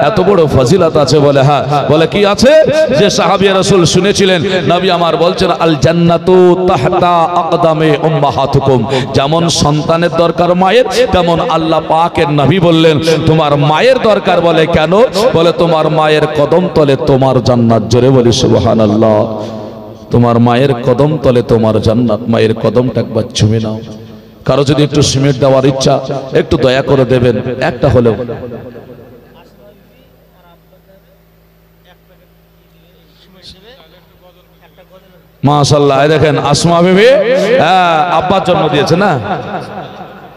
এত বড় ফজিলত আছে বলে। হ্যাঁ, বলে কি আছে? যে সাহাবী রাসূল শুনেছিলেন, নবী আমার বলছেন, আল জান্নাতু তাহতা আকদামে উম্মাহাতুকুম। যেমন সন্তানের দরকার মায়ের, তেমন আল্লাহ পাকের নবী বললেন তোমার মায়ের দরকার। বলে কেন? বলে তোমার মায়ের কদম তলে তোমার জান্নাত। জোরে বলি সুবহানাল্লাহ। তোমার মায়ের কদম তলে তোমার জান্নাত। মায়ের কদমটা একবার ছুঁয়ে নাও। কারো যদি একটু সিমেন্ট দেওয়ার ইচ্ছা, একটু দয়া করে দেবেন, একটা হলেও। মাশাআল্লাহ, দেখেন আসমা বিবি আব্বার জন্য দিয়েছে না,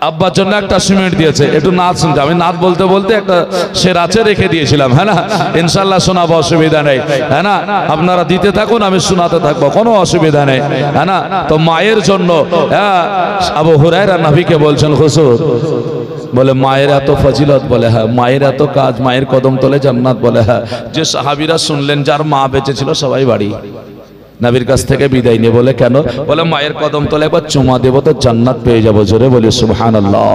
আব্বার জন্য একটা সিমেন্ট দিয়েছে। একটু নাচ শুনতে, আমি নাচ বলতে বলতে একটা শের আছে রেখে দিয়েছিলাম। হ্যাঁ না, ইনশাল্লাহ শোনাবো, অসুবিধা নেই। হ্যাঁ না, আপনারা দিতে থাকুন, আমি শোনাতে থাকবো, কোনো অসুবিধা নেই। হ্যাঁ না, তো মায়ের জন্য আবু হুরায়রা নবীকে বলছেন, হুজুর, বলে মায়ের এত ফজিলত, বলে হ্যাঁ, মায়ের এত কাজ, মায়ের কদম তলে জান্নাত, বলে হ্যাঁ। যে সাহাবীরা শুনলেন, যার মা বেঁচে ছিল সবাই বাড়ি, নবীর কাছ থেকে বিদায় নিয়ে। বলে কেন? বলে মায়ের কদম তলে একবার চুমা দেব তো জান্নাত পেয়ে যাবো। জোরে বলি সুবহানাল্লাহ।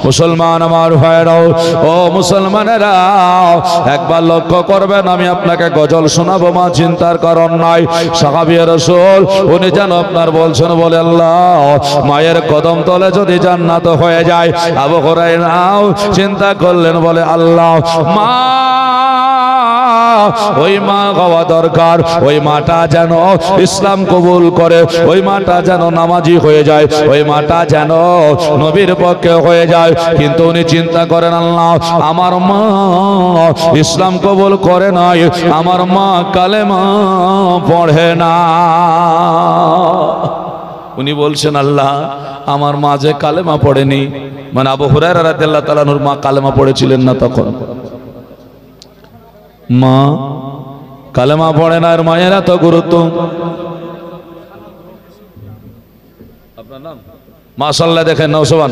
মুসলমান আমার ভাইরাও, ও মুসলমানেরা, একবার লক্ষ্য করবেন, আমি আপনাকে গজল শোনাবো, মা চিন্তার কারণ নাই। সাহাবী রাসূল উনি যেন আপনার বলছেন, বলে আল্লাহ, মায়ের কদম তলে যদি জান্নাত হয়ে যায়। আবু হুরায়রাও চিন্তা করলেন, বলে আল্লাহ, মা, ওই মা হওয়া দরকার, ওই মাটা যেন ইসলাম কবুল করে, ওই মাটা যেন নামাজি হয়ে যায়, ওই মাটা যেন নবীর পক্ষে হয়ে যায়। কিন্তু উনি চিন্তা করেন, আল্লাহ, আমার মা ইসলাম কবুল করে নাই, আমার মা কালেমা পড়ে না। উনি বলছেন, আল্লাহ, আমার মা যে কালেমা পড়েনি। মানে আবু হুরায়রা রাদিয়াল্লাহু তাআলা আনহুর মা কালেমা পড়েছিলেন না তখন। মা কালেমা পড়ে না, আর মায়ের এত গুরুত্ব। আপনার নাম? মাশাআল্লাহ, দেখেন নওশাবান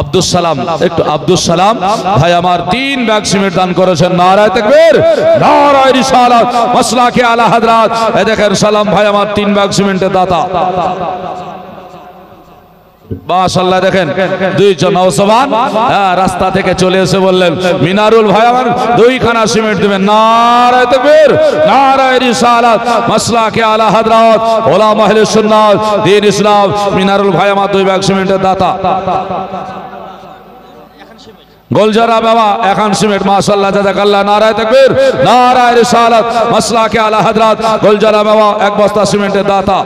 আব্দুল সালাম, একটু আব্দুল সালাম ভাই আমার 3 ব্যাগ সিমেন্ট দান করেছেন। নারায়ে তাকবীর, নারায়ে রিসালাত, মাসলাকে আলা হযরত। এই দেখেন সালাম ভাই আমার 3 ব্যাগ সিমেন্টের দাতা। মাশাআল্লাহ, দেখেন 2 জন নওজওয়ান রাস্তা থেকে চলে এসে বললেন, মিনারুল ভাই আমার 2 খানা সিমেন্ট দিবেন। নারায়ে তাকবীর, নারায়ে রিসালাত, মাসলাকে আলা হযরত, উলামা আহলে সুন্নাত, দ্বীন ইসলাম। মিনারুল ভাই আমার 2 ব্যাগ সিমেন্টের দাতা। গোলজারা বাবা এখন সিমেন্ট। মাশাআল্লাহ, জাযাকাল্লাহ, নারায়ে তাকবীর, নারায়ে রিসালাত, মাসলাকে আলা হযরত। গোলজারা বাবা 1 বস্তা সিমেন্টের দাতা।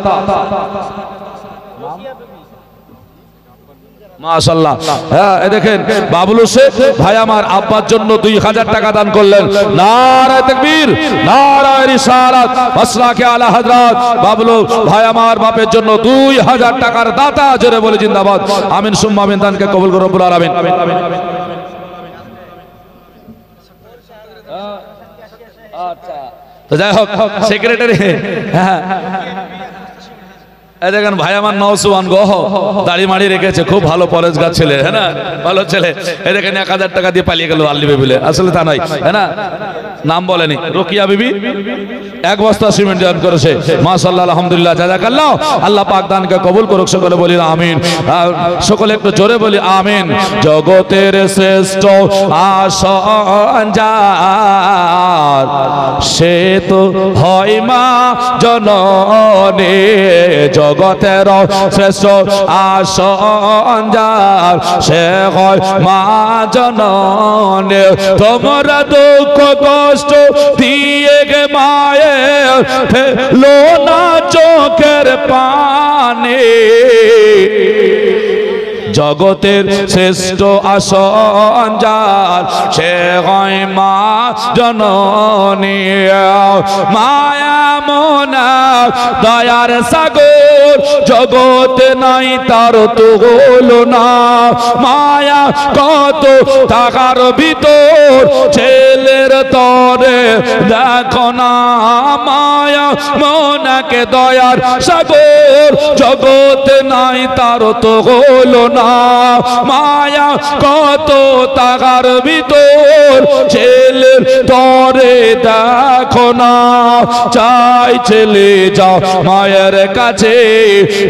মাশাআল্লাহ, হ্যাঁ, দেখেন বাবুল শেখ ভাই আমার আব্বার জন্য 2000 টাকা দান করলেন। নারায়ে তাকবীর, নারায়ে রিসালাত, মাসলাকে আলা হযরত। বাবুল ভাই আমার বাপের জন্য 2000 টাকার দাতা। জোরে বলে জিন্দাবাদ। আমিন সুম্মা আমিন। দানকে কবুল করুন রব্বুল আলামিন। আচ্ছা, তো যাই হোক, সেক্রেটারি এই দেখেন ভাই আমার নওসুয়ান গো দাড়ি মাড়ি রেখেছে, খুব ভালো পরেশগার ছেলে, হ্যাঁ না, ভালো ছেলে। এই দেখেন 1000 টাকা দিয়ে পালিয়ে গেল আল্লি বেবিলে, আসলে তা নয়, হ্যাঁ না, নাম বলেনি, রোকিয়া বিবি 1 বস্তা সিমেন্ট দান করেছে, মাশাআল্লাহ আলহামদুলিল্লাহ জাযাকাল্লাহ। আল্লাহ পাক দানকে কবুল করুক, সকলে বলি আমিন। সকলে একটু জোরে বলি আমিন। জগতের শ্রেষ্ঠ আসনজার সে তো হয় মা জননী, জগতের শ্রেষ্ঠ আসনজার সে হয় মা জননী। তোমরা দুঃখ কষ্ট দিয়ে গে মায়ে ফেলো না চোখের পানি, জগতের শ্রেষ্ঠ আসনজার সে হয় মা জননী। মায়া মোনা দয়ার সাগর জগতে নাই তার তুলনা, মায়া কত টাকার ভিতর ছেলের তরে দেখো না, মায়া মোনাকে দয়ার সাগর জগতে নাই তার তুলনা, মায়া কত টাকার ভিতর ছেলের তরে দেখো না। চাই ছেলে যাও মায়ের কাছে,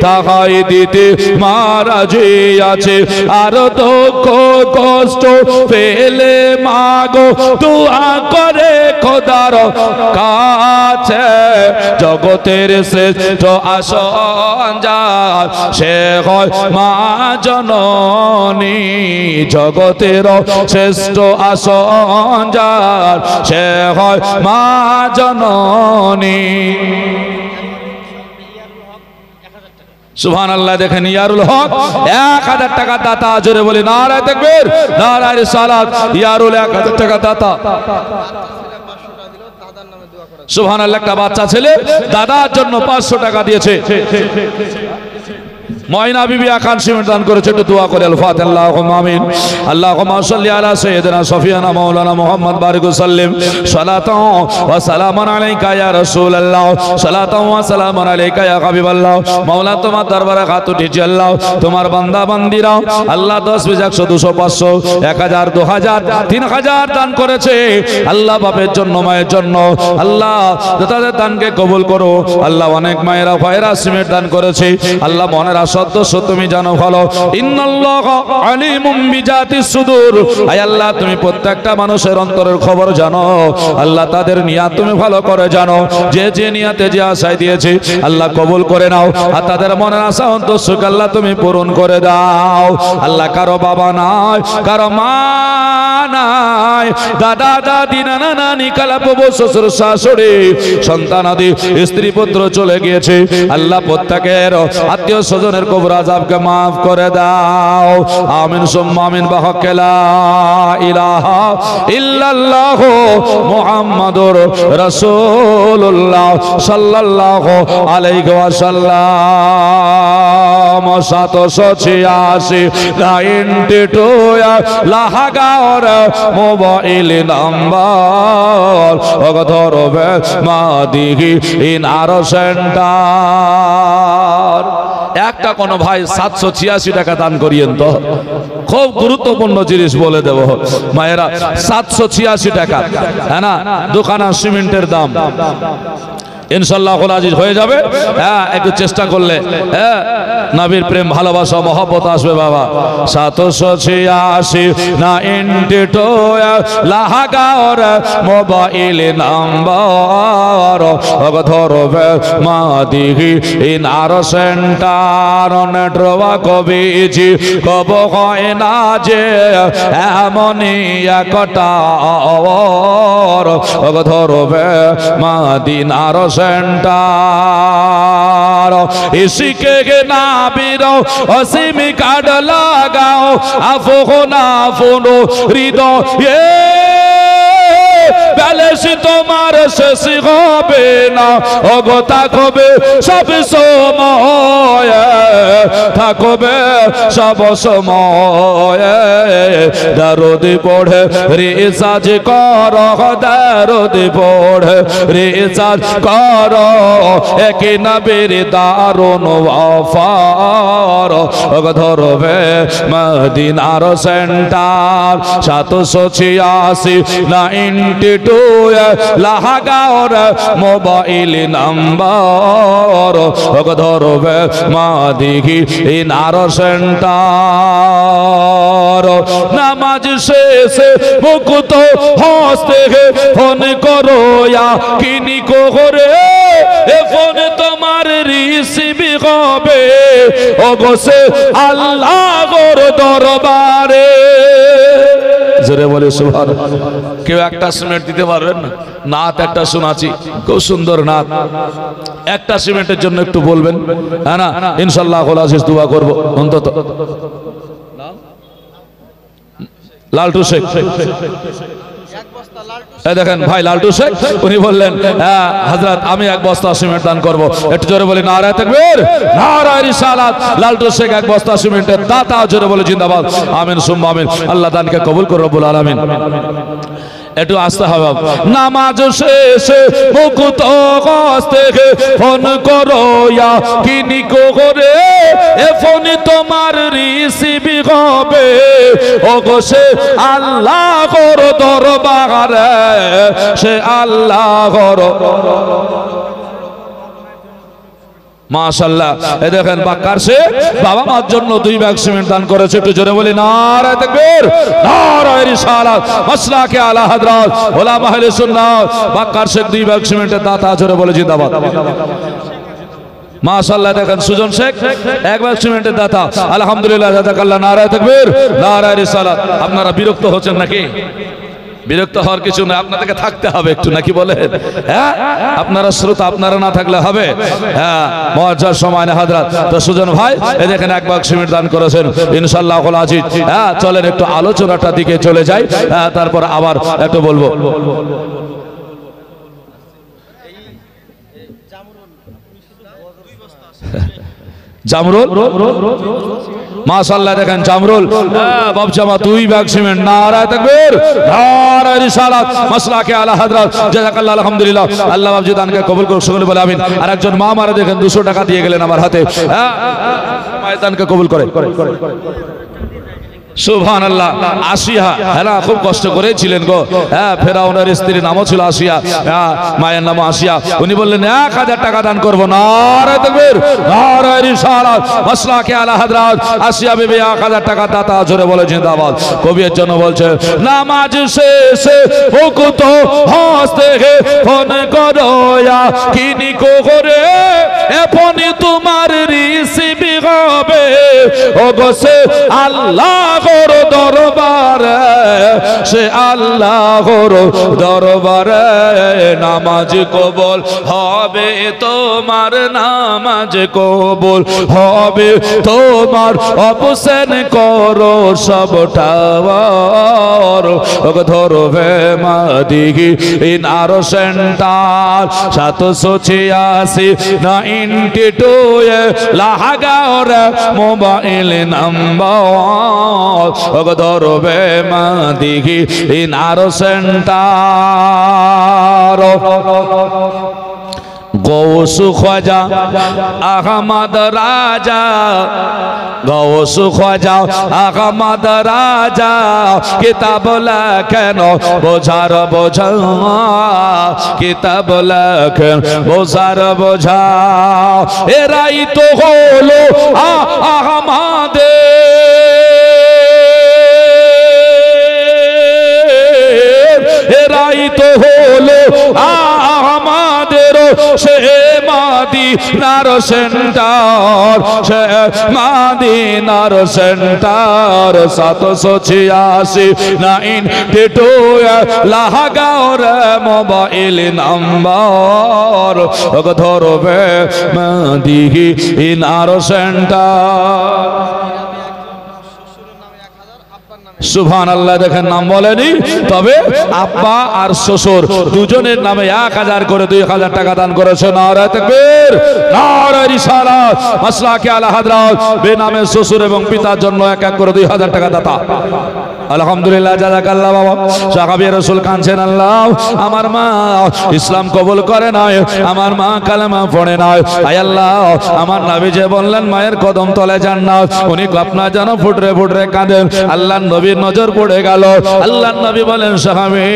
তাহাই দিতে মারা যে আছে, আর দুঃখ কষ্ট পেলে মাগো দোয়া করে খোদার কাছে। জগতের শ্রেষ্ঠ আসনজার সে হয় মা জননী, জগতের শ্রেষ্ঠ আসনজার সে হয় মা জননী। সুবহানাল্লাহ। দেখেন ইয়ারুল হক 1000 টাকা দাতা, জোরে বলি নারায়ে তাকবীর, নারায়ে রিসালাত। ইয়ারুল 1000 টাকা দাতা। সুবহানাল্লাহ। একটা বাচ্চা ছেলে দাদার জন্য 500 টাকা দিয়েছে। ময়না বিবি আকাঙ্ক্ষী দান করেছে, একটু দোয়া করে আল ফাতিহা। আল্লাহুম্মা আমিন। আল্লাহুম্মা সাল্লি আলা সাইয়্যিদিনা সফিয়ানা মাওলানা মুহাম্মদ বারিক ওয়া সাল্লিম সালাতান ওয়া সালামান আলাইকা ইয়া রাসূলুল্লাহ, সালাতান ওয়া সালামান আলাইকা ইয়া হাবিবাল্লাহ। মাওলা তোমার দরবারে হাত উঠেছি আল্লাহ, তোমার বান্দা বান্দীরা আল্লাহ 10 20 100 200 500 1000 2000 3000 দান করেছে আল্লাহ, বাপের জন্য মায়ের জন্য আল্লাহ তাদের দানকে কবুল করো আল্লাহ। অনেক মায়েরা ভাইরা সিমেন্ট দান করেছে আল্লাহ, মনের সদস্য তুমি জানো ভালো। ইন্নাল্লাহা আলিমুম বিজাতিস সুদূর, আয় আল্লাহ তুমি প্রত্যেকটা মানুষের অন্তরের খবর জানো আল্লাহ, তাদের নিয়াত তুমি ভালো করে জানো। যে যে নিয়াতে যে আশায় দিয়েছে আল্লাহ কবুল করে নাও, আর তাদের মনের আশা অন্তঃসুখ আল্লাহ তুমি পূরণ করে দাও আল্লাহ। কারো বাবা নাই, কারো মা নাই, দাদা দাদি নানা নানি খালাপু শ্বশুর শাশুড়ি সন্তান আদি স্ত্রী পুত্র চলে গিয়েছে আল্লাহ, প্রত্যেকের আত্মীয় স্বজনের কবর আযাবকে মাফ করে দাও। আমিন সুম্মা আমিন। বিহাক্কি লা ইলাহা ইল্লাল্লাহ মুহাম্মাদুর রাসূলুল্লাহ সাল্লাল্লাহু আলাইহি ওয়াসাল্লাম। 786 92 লাহাগার মোবাইল নাম্বার ধরবে মাদিহি ইনার সেন্টার। একটা কোন ভাই 786 টাকা দান করিয়েন তো, খুব গুরুত্বপূর্ণ জিনিস বলে দেব মায়েরা। 786 টাকা, হ্যাঁ না, দোকানা সিমেন্টের দাম ইনশাআল্লাহ আজিজ হয়ে যাবে। হ্যাঁ, একটু চেষ্টা করলে হ্যাঁ নবীর প্রেম ভালোবাসা মহব্বত আসবে বাবা। 786 92 লাহাগার মোবাইল নাম্বার ধরবে মাদিহি ইনার সেন্টার। নেটওয়া কবিজি কব হয় না যে এমনই একটা ধরবে মাদিনার সেন্টার। ইসিকে না বিরো অসীমি কাড লাগাও আফো না ফোনো হৃদয় ব্যালেন্স তোমার শেষ হবে না ওগো থাকবে সব সময় থাকবে সব সময় দরুদ পড়ে রিচার্জ কর দরুদ পড়ে রিচার্জ কর এক নবীর দারুন অফার ওগো ধরবে মদিনার সেন্টার 786 লাগাওর মোবাইল নাম্বার ওগো ধরবে মদিনার সেন্টার নামাজ শেষে মুকুত হস্তে ফোন করো কিনি করে এ ফোন তোমার রিসিভ হবে ওগো সে আল্লাহর দরবারে জোরে বলে সুবহানাল্লাহ। কেউ একটা সিমেন্ট দিতে পারবেন না? নাত একটা শোনাচ্ছি, খুব সুন্দর নাত, একটা সিমেন্টের জন্য একটু বলবেন, হ্যাঁ না? ইনশাআল্লাহ আজিজ দোয়া করব। অন্তত লালটু শেখ, দেখেন ভাই লালটু শেখ, উনি বললেন হ্যাঁ হযরত আমি এক বস্তা সিমেন্ট দান করব। একটু জোরে বলি নারায়ে তাকবীর, নারায়ে রিসালাত। লালটু শেখ এক বস্তা সিমেন্টের দাতা, জোরে বলে জিন্দাবাদ। আমিন সুম্মা আমিন। আল্লাহ দানকে কবুল করুন রব্বুল আলামিন। একটু আসতে হবে। নামাজ শেষে মুকুত হস্তে ফোন করো কিনি করে এ ফোন তোমার রিসিভ হবে ওগো সে আল্লাহর দরবারে, সে আল্লাহর মাশাআল্লাহ। এই দেখেন বাক্কার সে বাবা মার জন্য 2 ব্যাগ সিমেন্ট দান করেছে। একটু জোরে বলি নারায়ে তাকবীর, নারায়ে রিসালাত। মাসলাকে আলা হযরত উলামা আহলে সুন্নাত বাক্কার শেখ 2 ব্যাগ সিমেন্টের দাতা, জোরে বলে জিন্দাবাদ। মাশাআল্লাহ। দেখেন সুজন শেখ 1 ব্যাগ সিমেন্টের দাতা, আলহামদুলিল্লাহ, জাযাকাল্লাহ, নারায়ে তাকবীর, নারায়ে রিসালাত। আপনারা বিরক্ত হচ্ছেন নাকি? বিরক্ত হওয়ার কিছু না, আপনাদেরকে থাকতে হবে একটু, নাকি বলেন? হ্যাঁ, আপনারা শ্রোতা, আপনারা না থাকলে হবে? হ্যাঁ, মুআজ্জাজ সময় না হযরত। তো সুজন ভাই এই দেখেন 1 ব্যাগ সিমেন্ট দান করেছেন ইনশাআল্লাহ আজিজ। হ্যাঁ, চলেন একটু আলোচনাটা দিকে চলে যাই, তারপর আবার একটু বলবো। জামরুল মাশাআল্লাহ, দেখেন জামরুল বাবজামা 2 ব্যাগ সিমেন্ট, নারায়ে তাকবীর, নারায়ে রিসালাত। মাসলাকে আলা হযরত, জাযাকাল্লাহ, আলহামদুলিল্লাহ। আল্লাহ বাবজি দানকে কবুল করুন, সকলে বলে আমিন। আর একজন মা মারা দেখেন 200 টাকা দিয়ে গেলেন আমার হাতে, মায়ের দানকে কবুল করে। সুবহানাল্লাহ। আসিয়া, হ্যাঁ না, খুব কষ্ট করেছিলেন গো। হ্যাঁ, ফেরাউনের স্ত্রীর নামও ছিল আসিয়া, মায়ের নাম আসিয়া। উনি বললেন 1000 টাকা দান করবো। নারায়ে তাকবীর, নারায়ে রিসালাত। মাসলাকে আলা হযরত আসিয়া বিবি 1000 টাকা দাতা, জোরে বলে জিন্দাবাদ। কবির জন্য বলছে নামাজ শেষে মুকুত হস্তে ফোন করো কিনি করে এ ফোন তোমার রিসিভ হবে ওগো সে আল্লাহর দরবারে, সে আল্লাহর দরবারে। নামাজ কবুল হবে তোমার, নামাজ কবুল হবে তোমার, অপসেন করো সবটা ধরবে মদিনার সেন্টার 786 লাগাও রে মোবাইল নাম্বার ধরবে মদিনার সেন্টার। গৌস খাজা আহমদ রাজা, গৌস খাজা আহমদ রাজা, কিতাব লেখেন বোঝার বোঝা, কিতাব লেখেন বোঝার বোঝা। এরাই তো হলো আহমদের, এরাই তো হলো আমাদের সে মদিনার সেন্টার, সে মদিনার সেন্টার 786 লাগাও রে মোবাইল নাম্বার ধরবে মদিনার সেন্টার। সুবহানাল্লাহ। দেখেন নাম বলেনি, তবে আব্বা আর শ্বশুর দুজনের নামে 1000 করে 2000 টাকা দান করেছে। নারে তাকবীর, নারে রিসালাত, মাসলাকে আলা হযরত বেনামে শ্বশুর এবং পিতার জন্য 1 করে 2000 টাকা দাতা। আলহামদুলিল্লাহ, জাযাকাল্লাহ। বাবা সাহাবী রাসূল কাঁদছেন, আল্লাহ আমার মা ইসলাম কবুল করে নাই, আমার মা কালেমা পড়ে নাই। আয় আল্লাহ, আমার নবী যে বললেন মায়ের কদম তলে জান্নাত, উনি আপনার যেন ফুটরে ফুটরে কাঁদেন। আল্লাহর নবীর নজর পড়ে গেল। আল্লাহর নবী বলেন, সাহাবী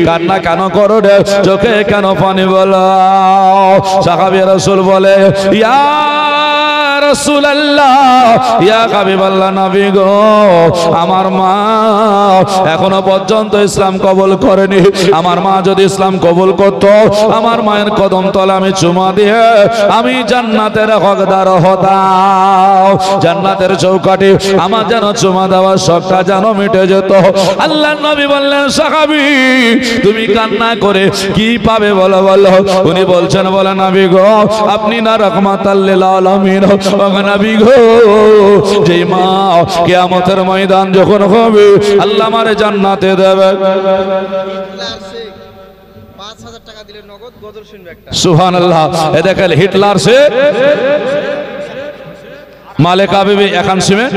কান্না কেন করো রে, চোখে কেন পানি বলো? সাহাবী রাসূল বলে, ইয়া রাসূলুল্লাহ, ইয়া হাবিবাল্লাহ, নবী গো, আমার মা এখনো পর্যন্ত ইসলাম কবুল করেনি। আমার মা যদি ইসলাম কবুল করত, আমার মায়ের কদম তলে আমি চুমা দিয়ে আমি জান্নাতের হকদার হতাম। জান্নাতের চৌকাঠে আমার যেন চুমা দেওয়ার শখটা যেন মিটে যেত। আল্লাহর নবী বললেন, সাহাবী তুমি কান্না করে কি পাবে বলো বলো? উনি বলছেন, বলে নবী গো, আপনি না রাহমাতাল লিল আলামিন। নবী গো, যে মা কিয়ামতের ময়দান যখন হবে আল্লাহ আমারে জান্নাতে দেবে।
5000 টাকা দিলে নগদ গজল শুনবে একটা।
সুবহানাল্লাহ। এ দেখেন হিটলার সে মালেকা বিবি 51 মিনিট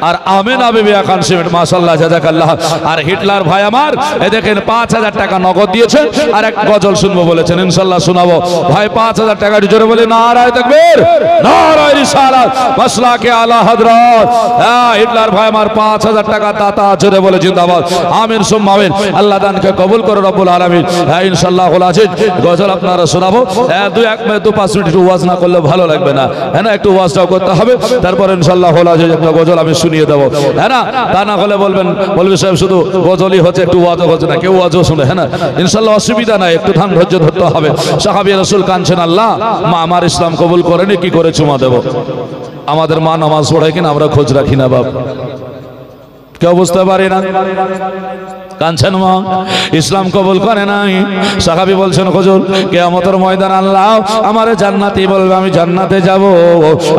আর আমেনা বিবি 51 মিনিট। মাশাআল্লাহ, জাযাকাল্লাহ। আর হিটলার ভাই আমার এ দেখেন 5000 টাকা নগদ দিয়েছেন আর এক গজল শুনবো বলেছেন, ইনশাআল্লাহ শোনাবো। ভাই 5000 টাকা জোরে বলে নারায়ে তাকবীর, নারায়ে রিসালাত, মাসলাকে আলা হযরত। হ্যাঁ, হিটলার ভাই আমার 5000 টাকা দাতা, জোরে বলে জিন্দাবাদ। আমিন সুম্মা আমিন। আল্লাহ দানকে কবুল করে রব্বুল আলামিন। হ্যাঁ, ইনশাআল্লাহ আজিজ গজল আপনারা শোনাবো। 2-5 মিনিট একটু ওয়াজ না করলে ভালো লাগবে না, হ্যাঁ না? একটু ওয়াজটাও করতে হবে, তারপর ইনশাআল্লাহ আজিজ একটা গজল আমি শুনিয়ে দেবো, হ্যাঁ না? তা না হলে বলবেন মৌলভী সাহেব শুধু গজলই হচ্ছে, একটু ওয়াজও হচ্ছে না, কেউ ওয়াজও শুনে, হ্যাঁ না? ইনশাআল্লাহ অসুবিধা নাই, একটু ধান ধৈর্য ধরতে হবে। সাহাবী রাসূল কাঁদছেন, আল্লাহ মা আমার ইসলাম কবুল করেনি, কি করে চুমা দেব? আমাদের মা নামাজ পড়ে কিনা আমরা খোঁজ রাখি না বাপ, কেউ বুঝতে পারি না। কাঁদছেন মা, ইসলাম কবুল করে নাই। সাহাবী বলছেন, হুজুর কিয়ামতের ময়দান আল্লাহ আমারে জান্নাতি বলবে, আমি জান্নাতে যাব,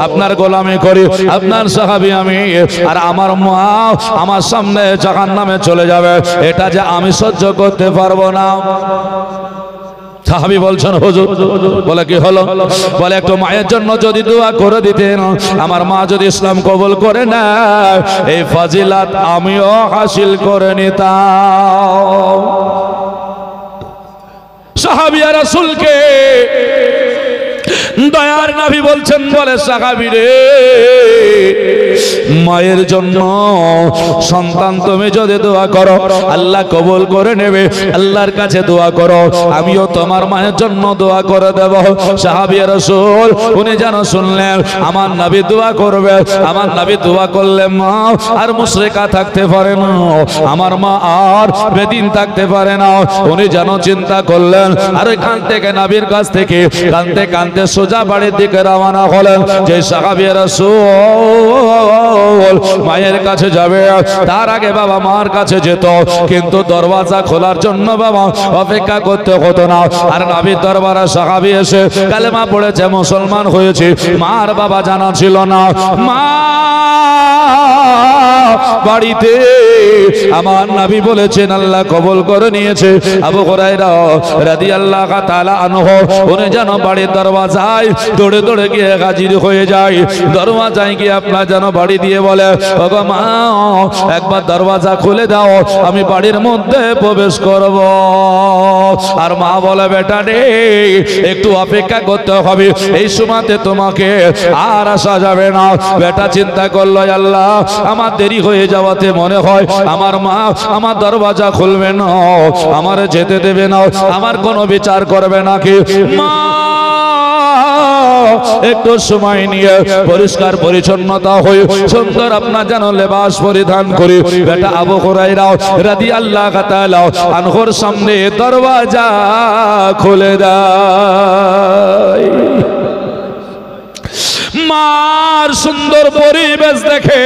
আপনার গোলামি করি, আপনার সাহাবী আমি, আর আমার মা আমার সামনে জাহান্নামে চলে যাবে, এটা যে আমি সহ্য করতে পারবো না। সাহাবী বলছেন, হুজুর। বলে কি হলো? বলে একটু মায়ের জন্য যদি দোয়া করে দিতেন, আমার মা যদি ইসলাম কবুল করে নেয়, এই ফাজিলাত আমিও হাসিল করে নিতাম। সাহাবী রাসূলকে দয়ার নবী বলছেন, বলে সাহাবী রে, মায়ের জন্য সন্তান তুমি যদি দোয়া করো আল্লাহ কবুল করে নেবে, আল্লাহর কাছে দোয়া করো, আমিও তোমার মায়ের জন্য দোয়া করে দেব। সাহাবী রাসূল উনি যেন শুনলেন আমার নবী দোয়া করবে, আমার নবী দোয়া করলে মা আর মুশরিকা থাকতে পারে না, আমার মা আর বেদিন থাকতে পারে না। উনি যেন চিন্তা করলেন, আর ওইখান থেকে নবীর কাছ থেকে কাঁদতে কাঁদতে সোজা বাড়ির দিকে রওনা হলেন। যে সাহাবী রাসূল মায়ের কাছে যাবে, তার আগে বাবা মার কাছে যেত, কিন্তু দরওয়াজা খোলার জন্য বাবা অপেক্ষা করতে হতো না। আর নবীর দরবারে সাহাবী এসে কালেমা পড়েছে, মুসলমান হয়েছে, মার বাবা জানা ছিল না। মা বাড়িতে আমার নবী বলেছেন আল্লাহ কবুল করে নিয়েছে। আবু হুরায়রা রাদিয়াল্লাহু তাআলা আনহু উনি যেন বাড়ির দরওয়াজায় দৌড়ে দৌড়ে গিয়ে হাজির হয়ে যায়। দরওয়াজায় গিয়ে আপনার যেন বাড়ি দিয়ে বলে, ওগো মা একবার দরওয়াজা খুলে দাও, আমি বাড়ির মধ্যে প্রবেশ করব। আর মা বলে, বেটা রে একটু অপেক্ষা করতে হবে, এই সময়তে তোমাকে আর আসা যাবে না। বেটা চিন্তা করলো, আল্লাহ আমার দেরি হয়ে যাওয়াতে মনে হয় আমার মা আমার দরওয়াজা খুলবে না, আমার যেতে দেবে না, আমার কোনো বিচার করবে নাকি। মা একটু সময় নিয়ে পরিষ্কার পরিচ্ছন্নতা হয়ে সুন্দর আপনার যেন লেবাস পরিধান করে বেটা আবু হুরায়রা রাদিয়াল্লাহু তাআলা আনহুর সামনে দরওয়াজা খুলে দেয়। মার সুন্দর পরিবেশ দেখে,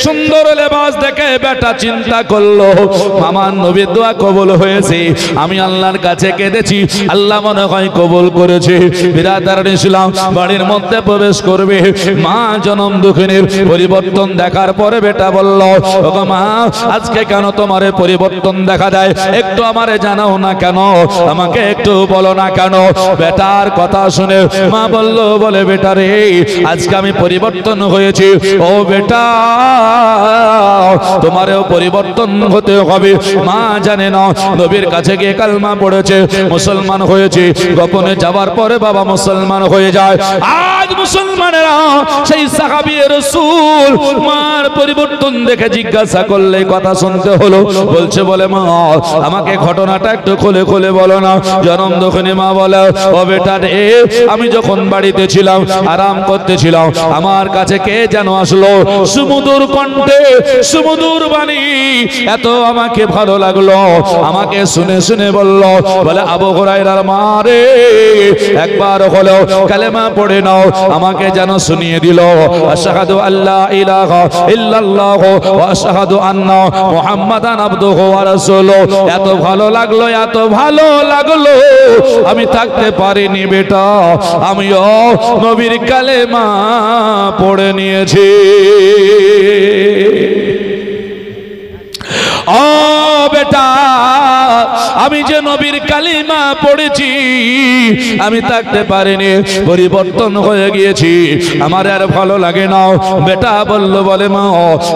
সুন্দর লেবাস দেখে বেটা চিন্তা করলো আমার নবীর দোয়া কবুল হয়েছে, আমি আল্লাহর কাছে কেঁদেছি, আল্লাহ মনে হয় কবুল করেছে। বিরাদার ইসলাম বাড়ির মধ্যে প্রবেশ করবে, মা জনম দুঃখিনীর পরিবর্তন দেখার পরে বেটা বলল, ওগো মা, আজকে কেন তোমার পরিবর্তন দেখা যায়, একটু আমারে জানাও না কেন, আমাকে একটু বলো না কেন। বেটার কথা শুনে মা বলল, বলে বেটা রে, আজকে আমি পরিবর্তন হয়েছি। ও বেটা, তোমারও পরিবর্তন হতে হবে। মা জানে না, নবীর কাছে গিয়ে কালমা পড়েছে, মুসলমান হয়েছে, গোপনে যাওয়ার পরে বাবা মুসলমান হয়ে যায়। আজ মুসলমানেরা সেই সাহাবী রাসূল মার পরিবর্তন দেখে জিজ্ঞাসা করলে কথা শুনতে হলো। বলছে, বলে মা, আমাকে ঘটনাটা একটু খুলে খুলে বলো না। জনম দুঃখিনী মা বলে, ও বেটা রে, আমি যখন বাড়িতে ছিলাম, আরাম করতেছিলাম, আমার কাছে কে যেন আসলো, সুমধুর কণ্ঠে, সুমধুর বাণী, এত আমাকে ভালো লাগলো, আমাকে শুনে শুনে বলল, বলে আবু হুরায়রার মা রে, একবার হলো কালেমা পড়ে নাও। আমাকে যেন শুনিয়ে দিল, আশহাদু আল্লা ইলাহা ইল্লাল্লাহ ওয়া আশহাদু আন্না মুহাম্মাদান আবদুহু ওয়া রাসূলুহু। এত ভালো লাগলো, এত ভালো লাগলো, আমি থাকতে পারিনি বেটা, আমিও নবীর কালেমা পড়ে নিয়েছি। ও বেটা, আমি যে নবীর কালিমা পড়েছি, আমি থাকতে পারিনি, পরিবর্তন হয়ে গিয়েছি, আমার আর ভালো লাগে না। বেটা বলল, বলে মা,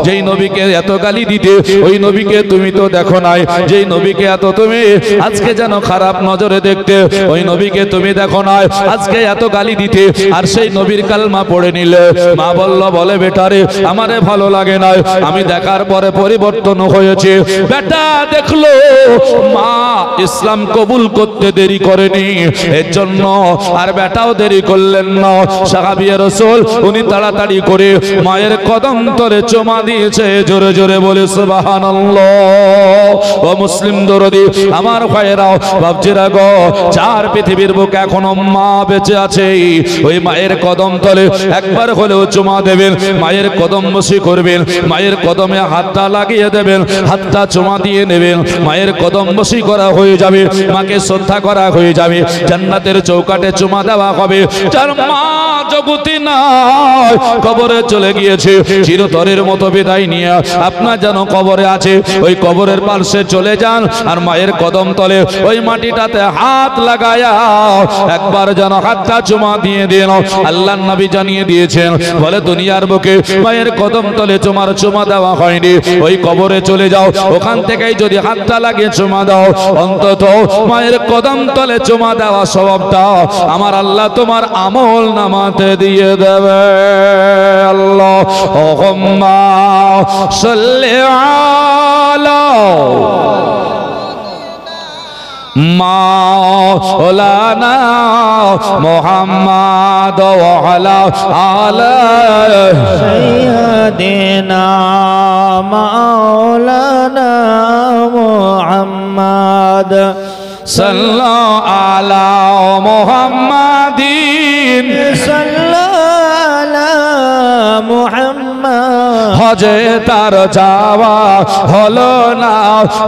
যেই নবীকে এত গালি দিতে, ওই নবীকে তুমি তো দেখো নাই, যেই নবীকে এত তুমি আজকে যেন খারাপ নজরে দেখতে, ওই নবীকে তুমি দেখো নাই, আজকে এত গালি দিতে, আর সেই নবীর কালমা পড়ে নিলে। মা বলল, বলে বেটা রে, আমারে ভালো লাগে না, আমি দেখার পরে পরিবর্তন হয়েছে। বেটা দেখলো মা ইসলাম কবুল করতে দেরি করেনি, এর জন্য আর বেটাও দেরি করলেন না। সাহাবী রাসূল উনি তাড়াতাড়ি করে মায়ের কদম তলে চুমা দিয়েছে, জোরে জোরে বলে সুবহানাল্লাহ। ও মুসলিম দরদি আমার ভাইরাও, বাপজিরা গো, চার পৃথিবীর বুকে এখনো মা বেঁচে আছে, ওই মায়ের কদম তলে একবার হলেও চুমা দেবেন, মায়ের কদম বসি করবেন, মায়ের কদমে হাতটা লাগিয়ে দেবেন, হাতটা চুমা দিয়ে নেবেন, মায়ের কদম বসি করা হয়ে যাবে, মাকে শ্রদ্ধা করা হয়ে যাবে, জান্নাতের চৌকাটে চুমা দেওয়া হবে। যার মা জগতে নাই, কবরে চলে গিয়েছে, চিরতরের মতো বিদায় নিয়ে আপনার যেন কবরে আছে, ওই কবরের পাশে চলে যান, আর মায়ের কদম তলে ওই মাটিটাতে হাত লাগায়া একবার যেন হাতটা চুমা দিয়ে দিন। আল্লাহর নবী জানিয়ে দিয়েছেন, বলে দুনিয়ার বুকে মায়ের কদম তলে তোমার চুমা দেওয়া হয়নি, ওই কবরে চলে যাও, ওখান থেকেই যদি হাতটা লাগিয়ে চুমা দাও, অন্তত মায়ের কদম তলে চুমা দেওয়া স্বভাবটা আমার আল্লাহ তোমার আমল নামাতে দিয়ে দেবে। আল্লাহুম্মা সাল্লি আলা মাওলানা মুহাম্মাদ ওয়া আলা আলিহি
সাইয়্যিদিনা মাওলানা মুহাম্মাদ
সাল্লাল্লাহু আলা মুহাম্মাদিন
সাল্লাল্লাহু মুহাম্মাদ।
হজে তার যাওয়া হলো না,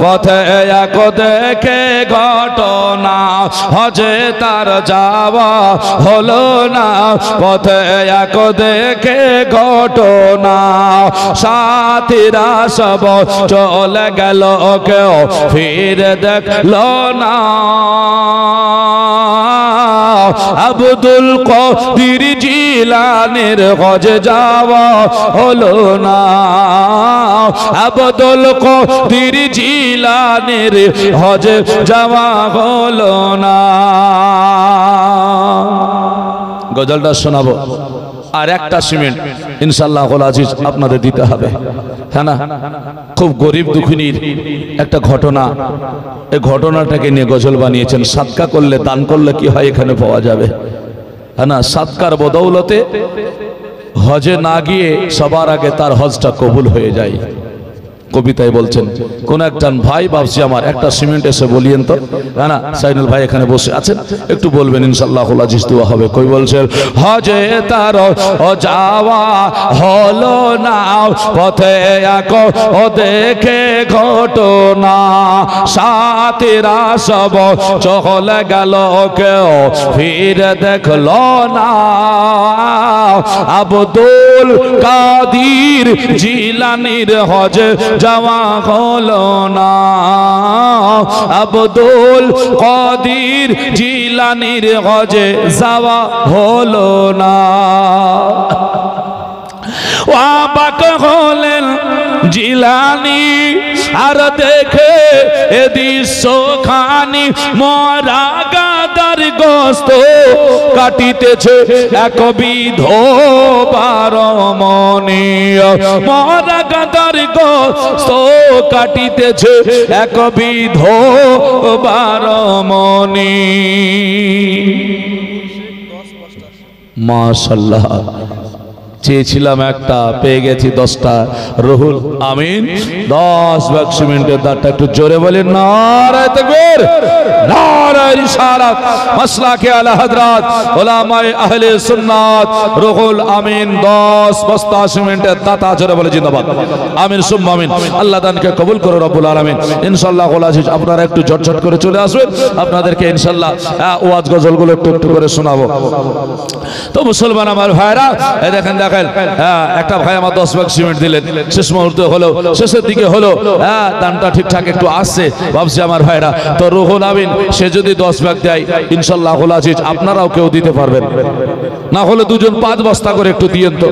পথে এক দেখে ঘটনা, হজে তার যাওয়া হলো না, পথে এক দেখে ঘটনা, সাথীরা সব চলে গেল, কেউ ফিরে দেখলো না। আব্দুল কাদের জিলানীর হজে যাওয়া হলো না, আব্দুল কাদের জিলানীর হজে যাওয়া হলো না। গজলটা শোনাবো, আর একটা সিমেন্ট ইনশাআল্লাহ আজিজ আপনাদের দিতে হবে, হ্যাঁ না? খুব গরিব দুঃখিনীর একটা ঘটনা, এই ঘটনাটাকে নিয়ে গজল বানিয়েছেন। সাদকা করলে, দান করলে কি হয় এখানে পাওয়া যাবে, হ্যাঁ না? সাদকার বদৌলতে হজে না গিয়ে সবার আগে তার হজটা কবুল হয়ে যায়। কবিতায় বলছেন কোন একজন ভাই ভাবছি আমার একটা সিমেন্ট এসে বলিয়েন তো, হ্যাঁ না সাইনুল ভাই এখানে বসে আছেন, একটু বলবেন ইনশাআল্লাহ আজিজ দোয়া হবে। কই বলছেন হজে তার ও যাওয়া হলো না, পথে এক ও দেখে ঘটনা, সাথীরা সব চলে গেল কেউ ফিরে দেখলো না, আব্দুল কাদির জিলানির হজে যাওয়া হলো না, আব্দুল কাদির জিলানির হজে যাওয়া হলো না। অবাক হলেন জিলানি আর দেখে এ দৃশ্য খানি, মরা গাদার গোস্ত কাটিতেছে এক বিধবার মনি, মরা গাদার গোস্ত কাটিতেছে এক বিধবার মনি। মাশাআল্লাহ, চেয়েছিলাম একটা, পেয়ে গেছি 10টা। রুহুল আমিন 10 ভাগ সিমেন্টের দাঁড়টা একটু জোরে বলেন নারায়ে তাকবীর, নারায়ে রিসালাত, মাসলাকে আলা হযরত উলামায়ে আহলে সুন্নাত। রুহুল আমিন 10 বস্তা সিমেন্টের দাতা, জোরে বলে জিন্দাবাদ। আমিন সুম্মা আমিন। আল্লাহ দানকে কবুল করো রব্বুল আলামিন। ইনশাআল্লাহ আজিজ আপনারা একটু ঝটঝট করে চলে আসবেন, আপনাদেরকে ইনশাআল্লাহ ওয়াজ গজলগুলো একটু একটু করে শোনাবো। তো মুসলমান আমার ভাইরা, এই দেখেন একটা ভাই আমার 10 ভাগ সিমেন্ট দিলেন, শেষ মুহূর্তে হলো, শেষের দিকে হলো, দানটা ঠিকঠাক একটু আসছে ভাবছি আমার ভাইরা। তো রুহুল আমিন সে যদি 10 ভাগ দেয় ইনশাআল্লাহ আজিজ আপনারাও কেউ দিতে পারবেন, না হলে দুজন 5 বস্তা করে একটু দিয়েন তো।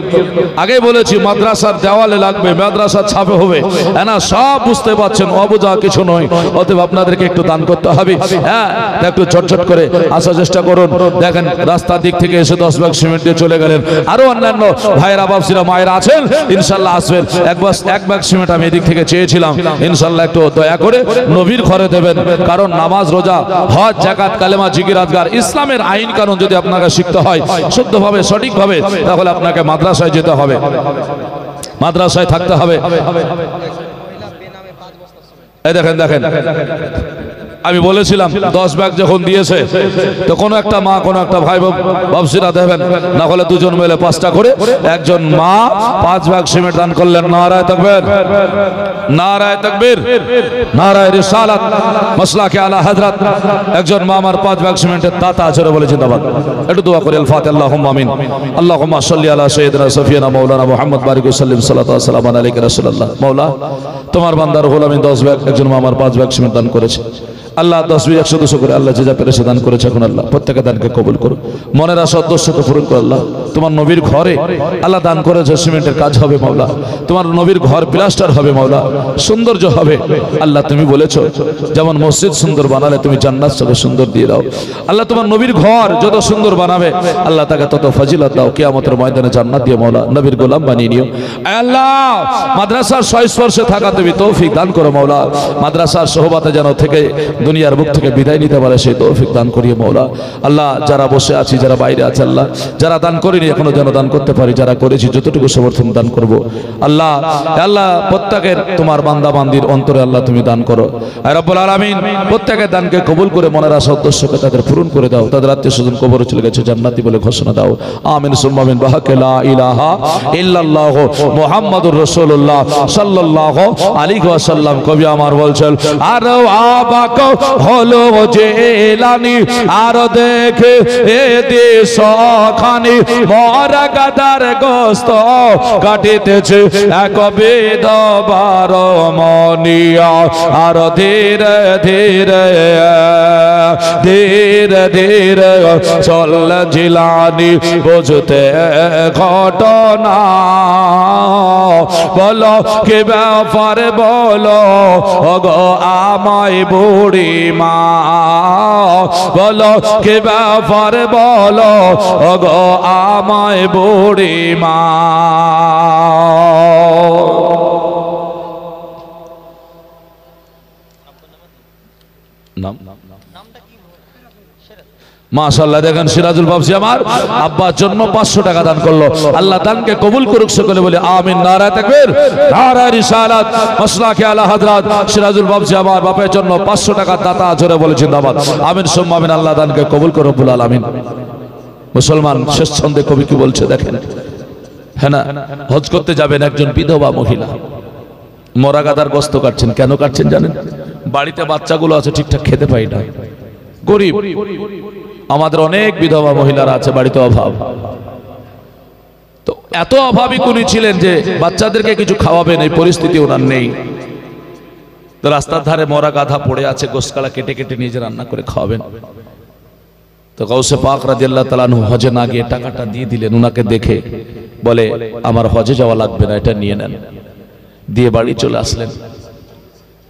আগে বলেছি মাদ্রাসার দেওয়ালে লাগবে, মাদ্রাসার ছাপে হবে, হ্যাঁ না, সব বুঝতে পারছেন, অবুঝা কিছু নয়, অতএব আপনাদেরকে একটু দান করতে হবে। হ্যাঁ, একটু ঝটঝট করে আসার চেষ্টা করুন। দেখেন রাস্তার দিক থেকে এসে 10 ভাগ সিমেন্ট দিয়ে চলে গেলেন, আরো অন্যান্য ভাইরা বাবসিরা মায়েরা আছেন ইনশাআল্লাহ আসবেন। এক ভাগ সিমেন্ট আমি এদিক থেকে চেয়েছিলাম, ইনশাআল্লাহ একটু দয়া করে নবীর ঘরে দেবেন, কারণ নামাজ রোজা হজ যাকাত কালেমা জিকির আজগার ইসলামের আইন কানুন যদি আপনাকে শিখতে হয় শুদ্ধভাবে সঠিকভাবে, তাহলে আপনাকে মাদ্রাসায় যেতে হবে, মাদ্রাসায় থাকতে হবে। এই দেখেন দেখেন আমি বলেছিলাম 10 ভাগ যখন দিয়েছে তো কোনো একটা মা কোনো একটা ভাই বাবসিরা দেবেন, না হলে দুজন মিলে 5টা করে, একজন মা 5 ভাগ সিমেন্ট দান করলেন। নারায়ে তাকবীর, নারায়ে তাকবীর, নারায়ে রিসালাত, মাসলাকে আলা হযরত। একজন মা আমার 5 ভাগ সিমেন্টের দাতা আছে বলে জিন্দাবাদ। একটু দোয়া করি আল ফাতিহা। আল্লাহুম্মা আমিন। আল্লাহুম্মা সাল্লি আলা সাইয়্যিদিনা সাফিয়ানা মাওলানা মুহাম্মদ বারিক ওয়া সাল্লিম সাল্লাতু ওয়া সালামু আলাইকা রাসূলুল্লাহ। মাওলা তোমার বান্দা রুহুল আমিন 10 ভাগ, একজন মা আমার 5 ভাগ সিমেন্ট দান করেছে। আল্লাহ 10 20 100 200 করে আল্লাহ যে যা পেরেছে দান করেছে, এখন আল্লাহ প্রত্যেকের দানকে কবুল করো, মনের আশা উদ্দেশ্যকে পূরণ করো। আল্লাহ তোমার নবীর ঘরে আল্লাহ দান করেছে, সিমেন্টের কাজ হবে মাওলা, তোমার নবীর ঘর প্লাস্টার হবে মাওলা, সৌন্দর্য হবে। আল্লাহ তুমি বলেছো যেমন মসজিদ সুন্দর বানালে তুমি জান্নাত সব সুন্দর দিয়ে দাও। আল্লাহ তোমার নবীর ঘর যত সুন্দর বানাবে আল্লাহ তাকে তত ফজিলত দাও, কিয়ামতের ময়দানে জান্নাত দিয়ে মাওলা নবীর গোলাম বানিয়ে নিও। আল্লাহ মাদ্রাসার সংস্পর্শে থাকা তুমি তৌফিক দান করো মাওলা, মাদ্রাসার সোহবতে যেন থেকে দুনিয়ার বুক থেকে বিদায় নিতে পারে সেই তৌফিক দান করিয়ে মাওলা। আল্লাহ যারা বসে আছি, যারা বাইরে আছে, আল্লাহ যারা দান করিনি এখনো যেন দান করতে পারি, যারা করেছি যতটুকু সমর্থন দান করব। আল্লাহ আল্লাহ প্রত্যেকের তোমার বান্দা বান্দির অন্তরে আল্লাহ তুমি দান করো। আর রব্বুল আলামিন প্রত্যেকের দানকে কবুল করে মনের আশা উদ্দেশ্যকে তাদের পূরণ করে দাও, তাদের আত্মীয় স্বজন কবরে চলে গেছে জান্নাতি বলে ঘোষণা দাও। আমিন সুম্মা আমিন। বাহাকে লা ইলাহা ইল্লাল্লাহু মুহাম্মাদুর রাসূলুল্লাহ সাল্লাল্লাহু আলাইহি ওয়াসাল্লাম কবি আমার বলছেন, আর অবাক হলো জিলানী আর দেখে এ দেশ খানি, মরা গাদার গোস্ত কাটিতেছে এক বিধবার মনিয়া, আর ধীরে ধীরে ধীরে ধীরে চল জিলানী বুঝতে ঘটনা, বলো কি ব্যাপার বলো গো আমায় বুড়ি মা, বলো কি ব্যাপার বলো গো আমায় বুড়ি মা। মাশাআল্লাহ, দেখেন সিরাজুল বাবজি আমার আব্বার জন্য 500 টাকা দান করলো। আল্লাহ দানকে কবুল করুক, সকলে বলে আমিন। নারায়ে তাকবীর, নারায়ে রিসালাত, মাসলাকে আলা হযরত সিরাজুল বাবজি আমার বাপের জন্য 500 টাকা দাতা, জোরে বলে জিন্দাবাদ। আমিন সুম্মা আমিন। আল্লাহ দানকে কবুল করুক রব্বুল আলামিন। মুসলমান শেষ ছন্দে কবি কি বলছে দেখেন, হ্যাঁ না, হজ করতে যাবেন একজন বিধবা মহিলা, মরা গাদার গোশত কাটছেন। কেন কাটছেন জানেন? বাড়িতে বাচ্চাগুলো আছে, ঠিকঠাক খেতে পাই না, গরিব। আমাদের অনেক বিধবা মহিলারা আছে, বাড়িতে অভাব। তো এত অভাবী উনি ছিলেন যে বাচ্চাদেরকে কিছু খাওয়াবেন এই পরিস্থিতি ওনার নেই। তো রাস্তার ধারে মরা গাধা পড়ে আছে, গোশতকালা কেটে কেটে নিজে রান্না করে খাওয়াবেন। তো গাউসে পাক রাদিয়াল্লাহু তাআলা আনহু হজে না গিয়ে টাকাটা দিয়ে দিলেন। উনাকে দেখে বলে আমার হজে যাওয়া লাগবে না, এটা নিয়ে নেন। দিয়ে বাড়ি চলে আসলেন।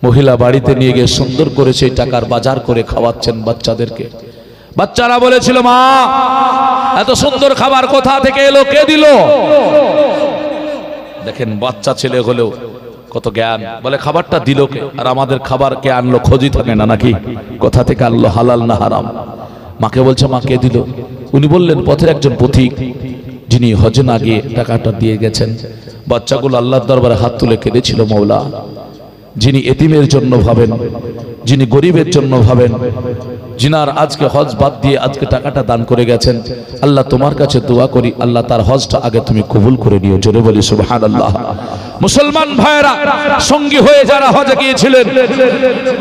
মহিলা বাড়িতে নিয়ে গিয়ে সুন্দর করে সেই টাকার বাজার করে খাওয়াচ্ছেন বাচ্চাদেরকে। বাচ্চারা বলেছিল, মা এত সুন্দর খাবার কোথা থেকে এলো, কে দিল? দেখেন বাচ্চা ছেলে হলেও কত জ্ঞান। বলে খাবারটা দিল কে? আর আমাদের খাবার কে আনলো খোঁজই থাকে না নাকি, কোথা থেকে আনলো, হালাল না হারাম। মাকে বলছে, মা কে দিল? উনি বললেন পথের একজন পথিক, যিনি হজে না গিয়ে টাকাটা দিয়ে গেছেন। বাচ্চাগুলো আল্লাহর দরবারে হাত তুলে কেঁদেছিল, মওলা যিনি এতিমের জন্য ভাবেন, যিনি গরিবের জন্য ভাবেন, যিনার আজকে হজ বাদ দিয়ে আজকে টাকাটা দান করে গেছেন, আল্লাহ তোমার কাছে দোয়া করি, আল্লাহ তার হজটা আগে তুমি কবুল করে নিও। জোরে বলি সুবহানাল্লাহ। মুসলমান ভাইরা, সঙ্গী হয়ে যারা হজে গিয়েছিলেন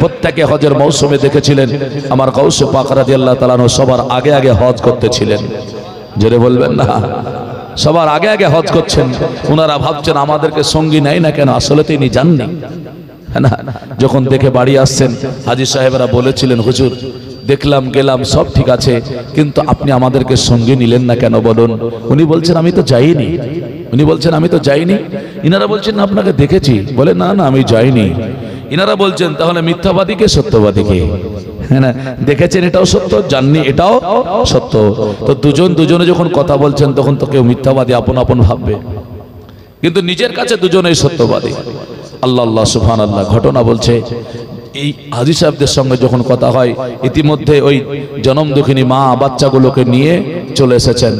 প্রত্যেকে হজের মৌসুমে দেখেছিলেন আমার গাউসে পাক রাদিয়াল্লাহু তাআলা আনহু সবার আগে আগে হজ করতেছিলেন। জোরে বলবেন না, সবার আগে আগে হজ করছেন। ওনারা ভাবছেন আমাদেরকে সঙ্গী নেয় না কেন, আসলে তিনি জাননি না। যখন দেখে বাড়ি আসছেন, হাজী সাহেবরা বলেছিলেন, হুজুর দেখলাম গেলাম সব ঠিক আছে, কিন্তু আপনি আমাদেরকে সঙ্গে নিলেন না কেন বলুন? উনি বলছেন আমি তো যাইনি। উনি বলছেন আমি তো যাইনি। ইনারা বলছেন আপনাকে দেখেছি। বলে না না আমি যাইনি। ইনারা বলছেন তাহলে মিথ্যাবাদী কে সত্যবাদী কে? হ্যাঁ না, দেখেছেন এটাও সত্য, জাননি এটাও সত্য। তো দুজনে যখন কথা বলছেন তখন তো কেউ মিথ্যাবাদী আপন আপন ভাববে, কিন্তু নিজের কাছে দুজনেই সত্যবাদী। আল্লাহ আল্লাহ সুবহানাল্লাহ। ঘটনা বলছে এই হাজী সাহেবদের সঙ্গে যখন কথা হয়, ইতিমধ্যে ওই জনম দুঃখিনী মা বাচ্চাগুলোকে নিয়ে চলে এসেছেন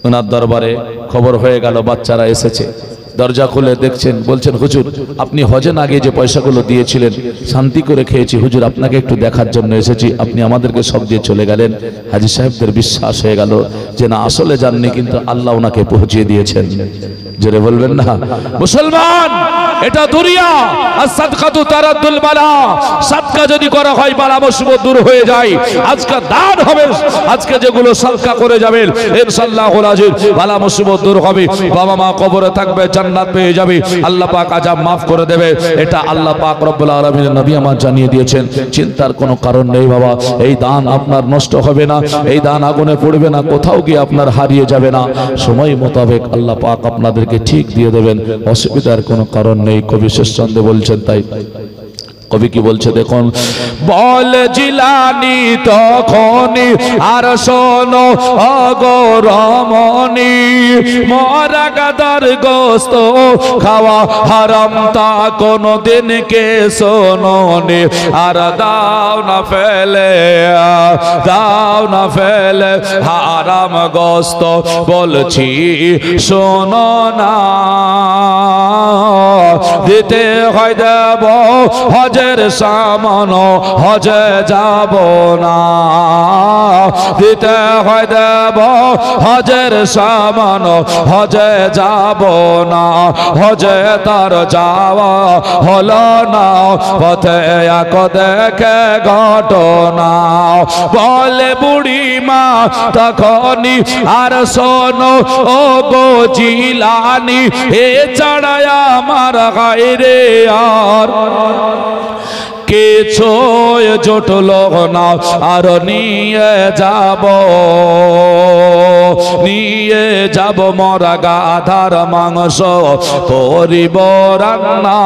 ওনার দরবারে। খবর হয়ে গেল বাচ্চারা এসেছে। দরজা খুলে দেখছেন, বলছেন হুজুর আপনি হজে না গিয়ে যে পয়সাগুলো দিয়েছিলেন শান্তি করে খেয়েছি, হুজুর আপনাকে একটু দেখার জন্য এসেছি, আপনি আমাদেরকে সব দিয়ে চলে গেলেন। হাজী সাহেবদের বিশ্বাস হয়ে গেল যে না আসলে জাননি, কিন্তু আল্লাহ ওনাকে পৌঁছিয়ে দিয়েছেন। জোরে বলবেন না মুসলমান, এটা দুনিয়া। আর সাদকাতু তারাদ্দুল বালা, সাদকা যদি করা হয় বালা মুসিবত দূর হয়ে যায়। আজকে দান হবে, আজকে যেগুলো সাদকা করে যাবেন ইনশাআল্লাহুল আজিজ বালা মুসিবত দূর হবে। বাবা মা কবরে থাকবে, জান্নাত পেয়ে যাবে, আল্লাহ পাক আযাব maaf করে দেবে। এটা আল্লাহ পাক রব্বুল আলামিনের নবী আমার জানিয়ে দিয়েছেন। চিন্তার কোনো কারণ নেই বাবা। এই দান আপনার নষ্ট হবে না, এই দান আগুনে পড়বে না, কোথাও গিয়ে আপনার হারিয়ে যাবে না। সময় মোতাবেক আল্লাহ পাক আপনাদেরকে ঠিক দিয়ে দেবেন, অসুবিধার কোনো কারণ নেই। কবি শেষচন্দ্র বলছেন তাই। কবি কি বলছে দেখুন, বল জিলানি তখনই আর শোনো অগরমণি, মরা গাদার গোশত খাওয়া হারাম তা কোনো দিন কে শোনোনি। আর দাও না ফেলে হারাম গোশত, বলছি শোনো না। দিতে হয় দেব হজের সামান, হজে যাব না। দিতে হয় দেব হজের সামান, হজে যাব না। হজে তার যাওয়া হলো না, পথে এক দেখে ঘটনা। বলে বুড়ি মা তখনই আর শোনো ও গো জিলানি, এ ছাড়ায় আমার গায়রে আর কিছু জুটল না। আর নিয়ে যাব মরা গাধার মাংস করিব রান্না।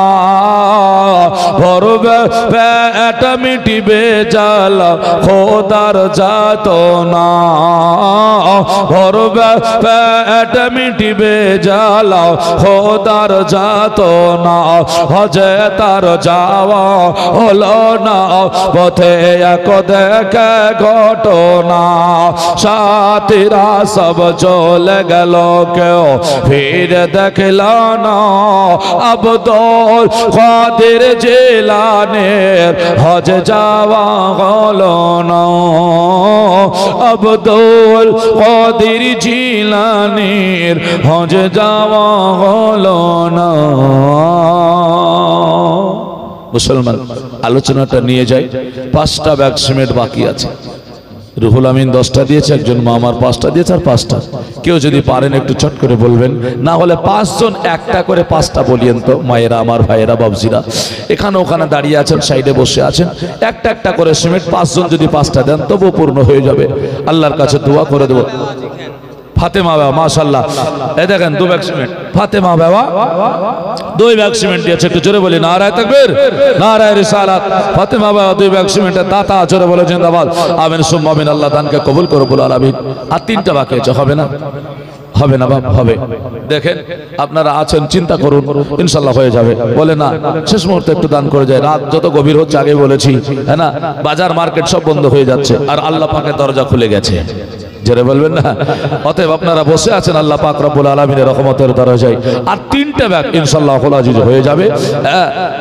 ভরবে পেট মিটিবে জ্বালা খোদার যাতনা ভরবে পেট মিটিবে জ্বালা খোদার যাতনা হজে তার যাওয়া হলো না পথে এক দেখে ঘটনা সাথীরা সব চলে গেল কেউ ফির দেখল না আব্দুল কাদের জিলানীর হজ যাওয়া হলো না আব্দুল কাদের জিলানীর হজ যাওয়া হলো না মুসলমান আলোচনাটা নিয়ে যাই 5টা ব্যাগ সিমেন্ট বাকি আছে রুহুল আমিন 10টা দিয়েছে একজন মা আমার 5টা দিয়েছে আর 5টা কেউ যদি পারেন একটু চট করে বলবেন না হলে 5 জন একটা করে 5টা বলিয়েন তো মায়েরা আমার ভাইয়েরা বাবজিরা এখানে ওখানে দাঁড়িয়ে আছেন সাইডে বসে আছেন একটা একটা করে সিমেন্ট 5 জন যদি 5টা দেন তবু পূর্ণ হয়ে যাবে আল্লাহর কাছে দোয়া করে দেব ফাতেমা বাবা মাশাআল্লাহ এই দেখেন 2 ব্যাগ সিমেন্ট ফাতেমা বাবা 2 ব্যাগ সিমেন্ট দিয়েছে একটু জোরে বলি নারায়ে তাকবীর নারায়ে রিসালাত ফাতেমা বাবা 2 ব্যাগ সিমেন্টের দাতা জোরে বলে জিন্দাবাদ আমিন সুম্মা আমিন আল্লাহ দানকে কবুল করো বলো আমিন আর 3টা বাকি আছে হবে না হবে না বাপ হবে দেখেন আপনারা আছেন চিন্তা করুন ইনশাআল্লাহ হয়ে যাবে বলে না শেষ মুহূর্তে একটু দান করে যায় রাত যত গভীর হচ্ছে আগে বলেছি হ্যাঁ না বাজার মার্কেট সব বন্ধ হয়ে যাচ্ছে আর আল্লাহ পাকের দরজা খুলে গেছে জোরে বলবেন না অতএব আপনারা বসে আছেন আল্লাহ পাক রব্বুল আলামিনের রহমতের দরজায় আর 3টা ব্যাগ ইনশাআল্লাহ আজিজ হয়ে যাবে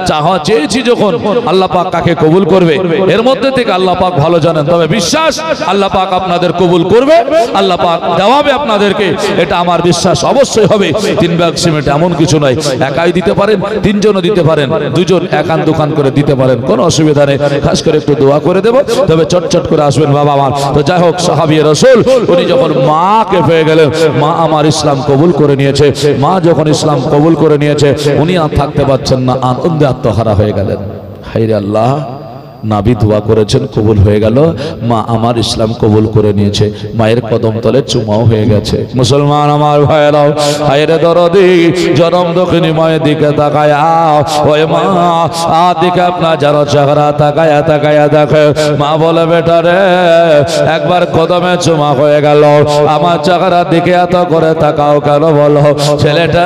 চাওয়া চেয়েছি যখন আল্লাহ পাক কাকে কবুল করবে এর মধ্যে থেকে আল্লাহ পাক ভালো জানেন তবে বিশ্বাস আল্লাহ পাক আপনাদের কবুল করবে আল্লাহ পাক দেওয়াবে আপনাদেরকে এটা আমার বিশ্বাস অবশ্যই হবে 3 ব্যাগ সিমেন্ট এমন কিছু নয় একাই দিতে পারেন 3 জনও দিতে পারেন 2 জন একান দোকান করে দিতে পারেন কোনো অসুবিধা নেই খাস করে একটু দোয়া করে দেব তবে চটচট করে আসবেন বাবা আমার তো যাই হোক সাহাবী রাসূল উনি যখন মাকে পেয়ে গেলেন মা আমার ইসলাম কবুল করে নিয়েছে মা যখন ইসলাম কবুল করে নিয়েছে উনি আর থাকতে পারছেন না আনন্দে আত্মহারা হয়ে গেলেন হায়রে আল্লাহ নাবি দোয়া করেছেন কবুল হয়ে গেল মা আমার ইসলাম কবুল করে নিয়েছে মায়ের কদম তলে চুমাও হয়ে গেছে মুসলমান আমার ভাইরাও হায়রে দরদি জনম দক্ষিণী মায়ের দিকে তাকায়া ওই মা দিকে আপনার যারা চেহারা তাকায়া তাকায়া দেখে মা বলে বেটা রে একবার কদমে চুমা হয়ে গেল আমার চেহারার দিকে এত করে তাকাও কেন বলো ছেলেটা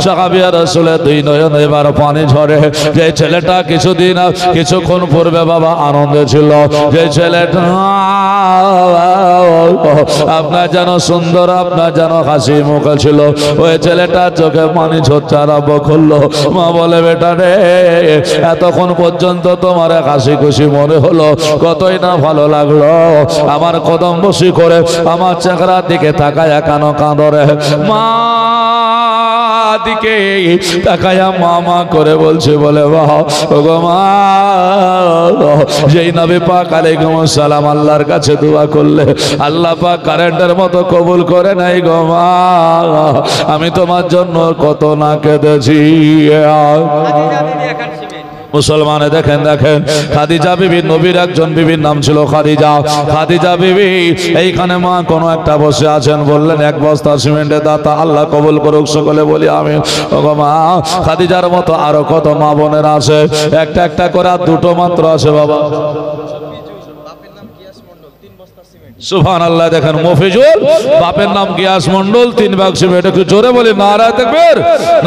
সাহাবী রাসূলের 2 নয়ন এবার পানি ঝরে যে ছেলেটা কিছুদিন কিছুক্ষণ পূর্বে বাবা আনন্দে ছিল যে ছেলেটা আপনার যেন সুন্দর আপনার যেন হাসি মুখে ছিল ওই ছেলেটা চোখে পানি ঝরতে আরম্ভ করলো মা বলে বেটা রে এতক্ষণ পর্যন্ত তোমার হাসি খুশি মনে হলো কতই না ভালো লাগলো আমার কদম বসি করে আমার চেহারার দিকে তাকায়া কানো কাঁদরে মা দিকে তাকায়া মামা করে বলছে বলে বাহ ওগো মা যেই নবী পাক আলাইহিস সালাম আল্লাহর কাছে দোয়া করলে আল্লাহ পাক কারেন্টের মতো কবুল করে নাই গো মা আমি তোমার জন্য কত না কেঁদেছি মুসলমানে দেখেন দেখেন খাদিজা বিবি নবীর একজন বিবির নাম ছিল খাদিজা খাদিজা বিবি এইখানে মা কোনো একটা বসে আছেন বললেন 1 বস্তা সিমেন্টের দাতা আল্লাহ কবুল করুক সকলে বলি আমিন ওগো মা খাদিজার মতো আরো কত মা বোনের আছে একটা একটা করে আর 2টো মাত্র আছে বাবা সুবহানাল্লাহ দেখেন মফিজুল বাপের নাম গিয়াস মন্ডল 3 ব্যাগ সিমেন্ট একটু জোরে বলি নারায়ে তাকবীর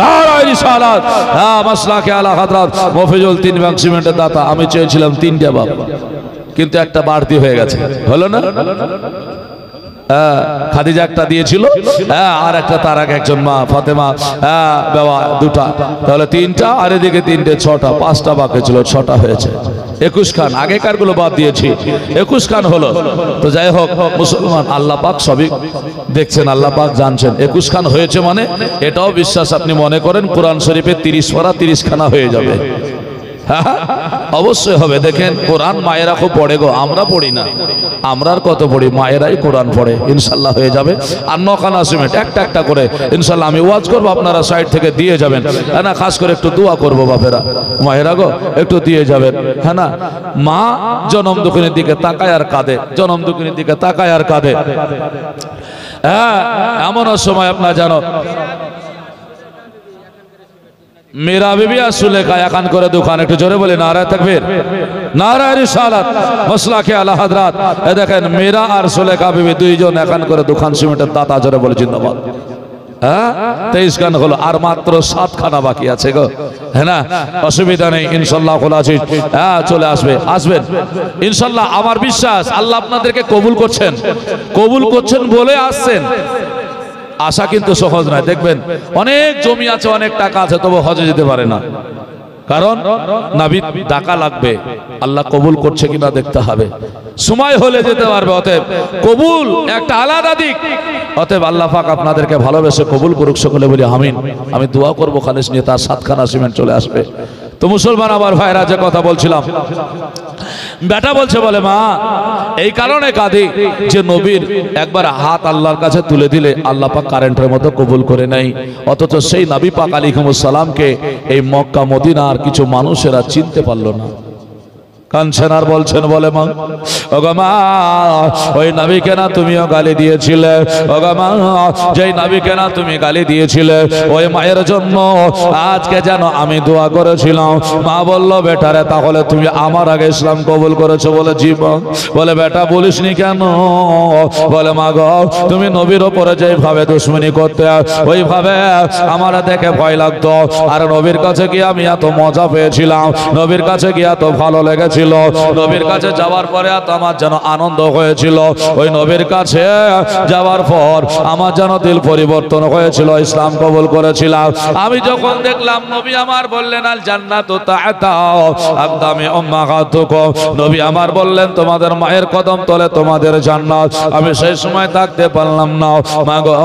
নারায়ে রিসালাত হ্যাঁ মাসলাকে আলা হযরত মফিজুল 3 ব্যাগ সিমেন্টের দাতা আমি চেয়েছিলাম 3টা বাপ কিন্তু একটা বাড়তি হয়ে গেছে হলো না খাদিজা একটা দিয়েছিল আর একটা তার আগে একজন মা ফাতেমা বাবা 2টা তাহলে 3টা আর এদিকে 3টে 6টা 5টা বাকি ছিল 6টা হয়েছে 21 খান আগেকার গুলো বাদ দিয়েছি 21 খান হলো তো যাই হোক মুসলমান আল্লাহ পাক সবই দেখছেন আল্লাহ পাক জানছেন 21 খান হয়েছে মানে এটাও বিশ্বাস আপনি মনে করেন কোরআন শরীফে 30 পারা 30 খানা হয়ে যাবে অবশ্যই হবে দেখেন কোরআন মায়েরা খুব পড়ে গো আমরা পড়ি না আমরা আর কত পড়ি মায়েরাই কোরআন পড়ে ইনশাআল্লাহ হয়ে যাবে আর 9 খানা সিমেন্ট একটা একটা করে ইনশাআল্লাহ আমি ওয়াজ করব আপনারা সাইড থেকে দিয়ে যাবেন হ্যাঁ না খাস করে একটু দোয়া করব বাপেরা মায়েরা গো একটু দিয়ে যাবেন হ্যাঁ না মা জনম দুঃখিনীর দিকে তাকায় আর কাঁদে জনম দুঃখিনীর দিকে তাকায় আর কাঁদে হ্যাঁ এমন সময় আপনারা জানো মেরা বিবি আর সুলেখা একান করে দোকান, একটু জোরে বলে নারায়ে তাকবীর, নারায়ে রিসালাত, মাসলাকে আলা হযরত। এ দেখেন মেরা আর সুলেখা বিবি দুইজন একান করে দোকান, সিমেন্টের দাতা, জোরে বলে জিন্দাবাদ। হ্যাঁ 23 খানা হলো, আর মাত্র 7 খানা বাকি আছে গো, হ্যাঁ না? অসুবিধা নেই, ইনশাআল্লাহ খোলা আছে। হ্যাঁ চলে আসবেন ইনশাআল্লাহ। আমার বিশ্বাস আল্লাহ আপনাদেরকে কবুল করছেন বলে আসছেন। আশা কিন্তু সহজ নয়। দেখবেন অনেক জমি আছে, অনেক টাকা আছে, তবু হজে যেতে পারে না, কারণ নাবি টাকা লাগবে। আল্লাহ কবুল করছে কিনা দেখতে হবে, সময় হলে যেতে পারবে। অতএব কবুল একটা আলাদা দিক। অতএব আল্লাহ পাক আপনাদেরকে ভালোবেসে কবুল করুক, সকলে বলি আমিন। আমি দোয়া করবো খালিস নিয়ে, তার 7 খানা সিমেন্ট চলে আসবে। তো মুসলমান আমার ভাইরা, যে কথা বলছিলাম, বেটা বলছে বলে মা এই কারণে কাঁদি যে নবীর একবার হাত আল্লাহর কাছে তুলে দিলে আল্লাহ পাক কারেন্টের মতো কবুল করে নেয়, অথচ সেই নবী পাক আলাইহিস সালামকে এই মক্কা মদিনার কিছু মানুষেরা চিনতে পারলো না। কাঁদছেন আর বলছেন বলে মা, ওগো মা ওই নবীকে না তুমিও গালি দিয়েছিলে, ওগো মা যেই নবীকে না তুমি গালি দিয়েছিলে ওই মায়ের জন্য আজকে যেন আমি দোয়া করেছিলাম। মা বলল বেটারে তাহলে তুমি আমার আগে ইসলাম কবুল করেছো? বলে জি। বলে বেটা বলিসনি কেন? বলে মা গো তুমি নবীর ওপরে যেভাবে দুশমনি করতে ওইভাবে আমার দেখে ভয় লাগতো, আর নবীর কাছে গিয়ে আমি এত মজা পেয়েছিলাম, নবীর কাছে গিয়ে এত ভালো লেগেছিল, নবীর কাছে যাওয়ার পরে আমার যেন আনন্দ হয়েছিল, ওই নবীর কাছে যাওয়ার পর আমার যেন দিল পরিবর্তন হয়েছিল, ইসলাম কবুল করেছিলাম। আমি যখন দেখলাম নবী আমার বললেন আল জান্নাতু তা'তা আকদামি উম্মাহাতুকুম, নবী আমার বললেন তোমাদের মায়ের কদম তলে তোমাদের জান্নাত। আমি সেই সময় থাকতে পারলাম না। মা গো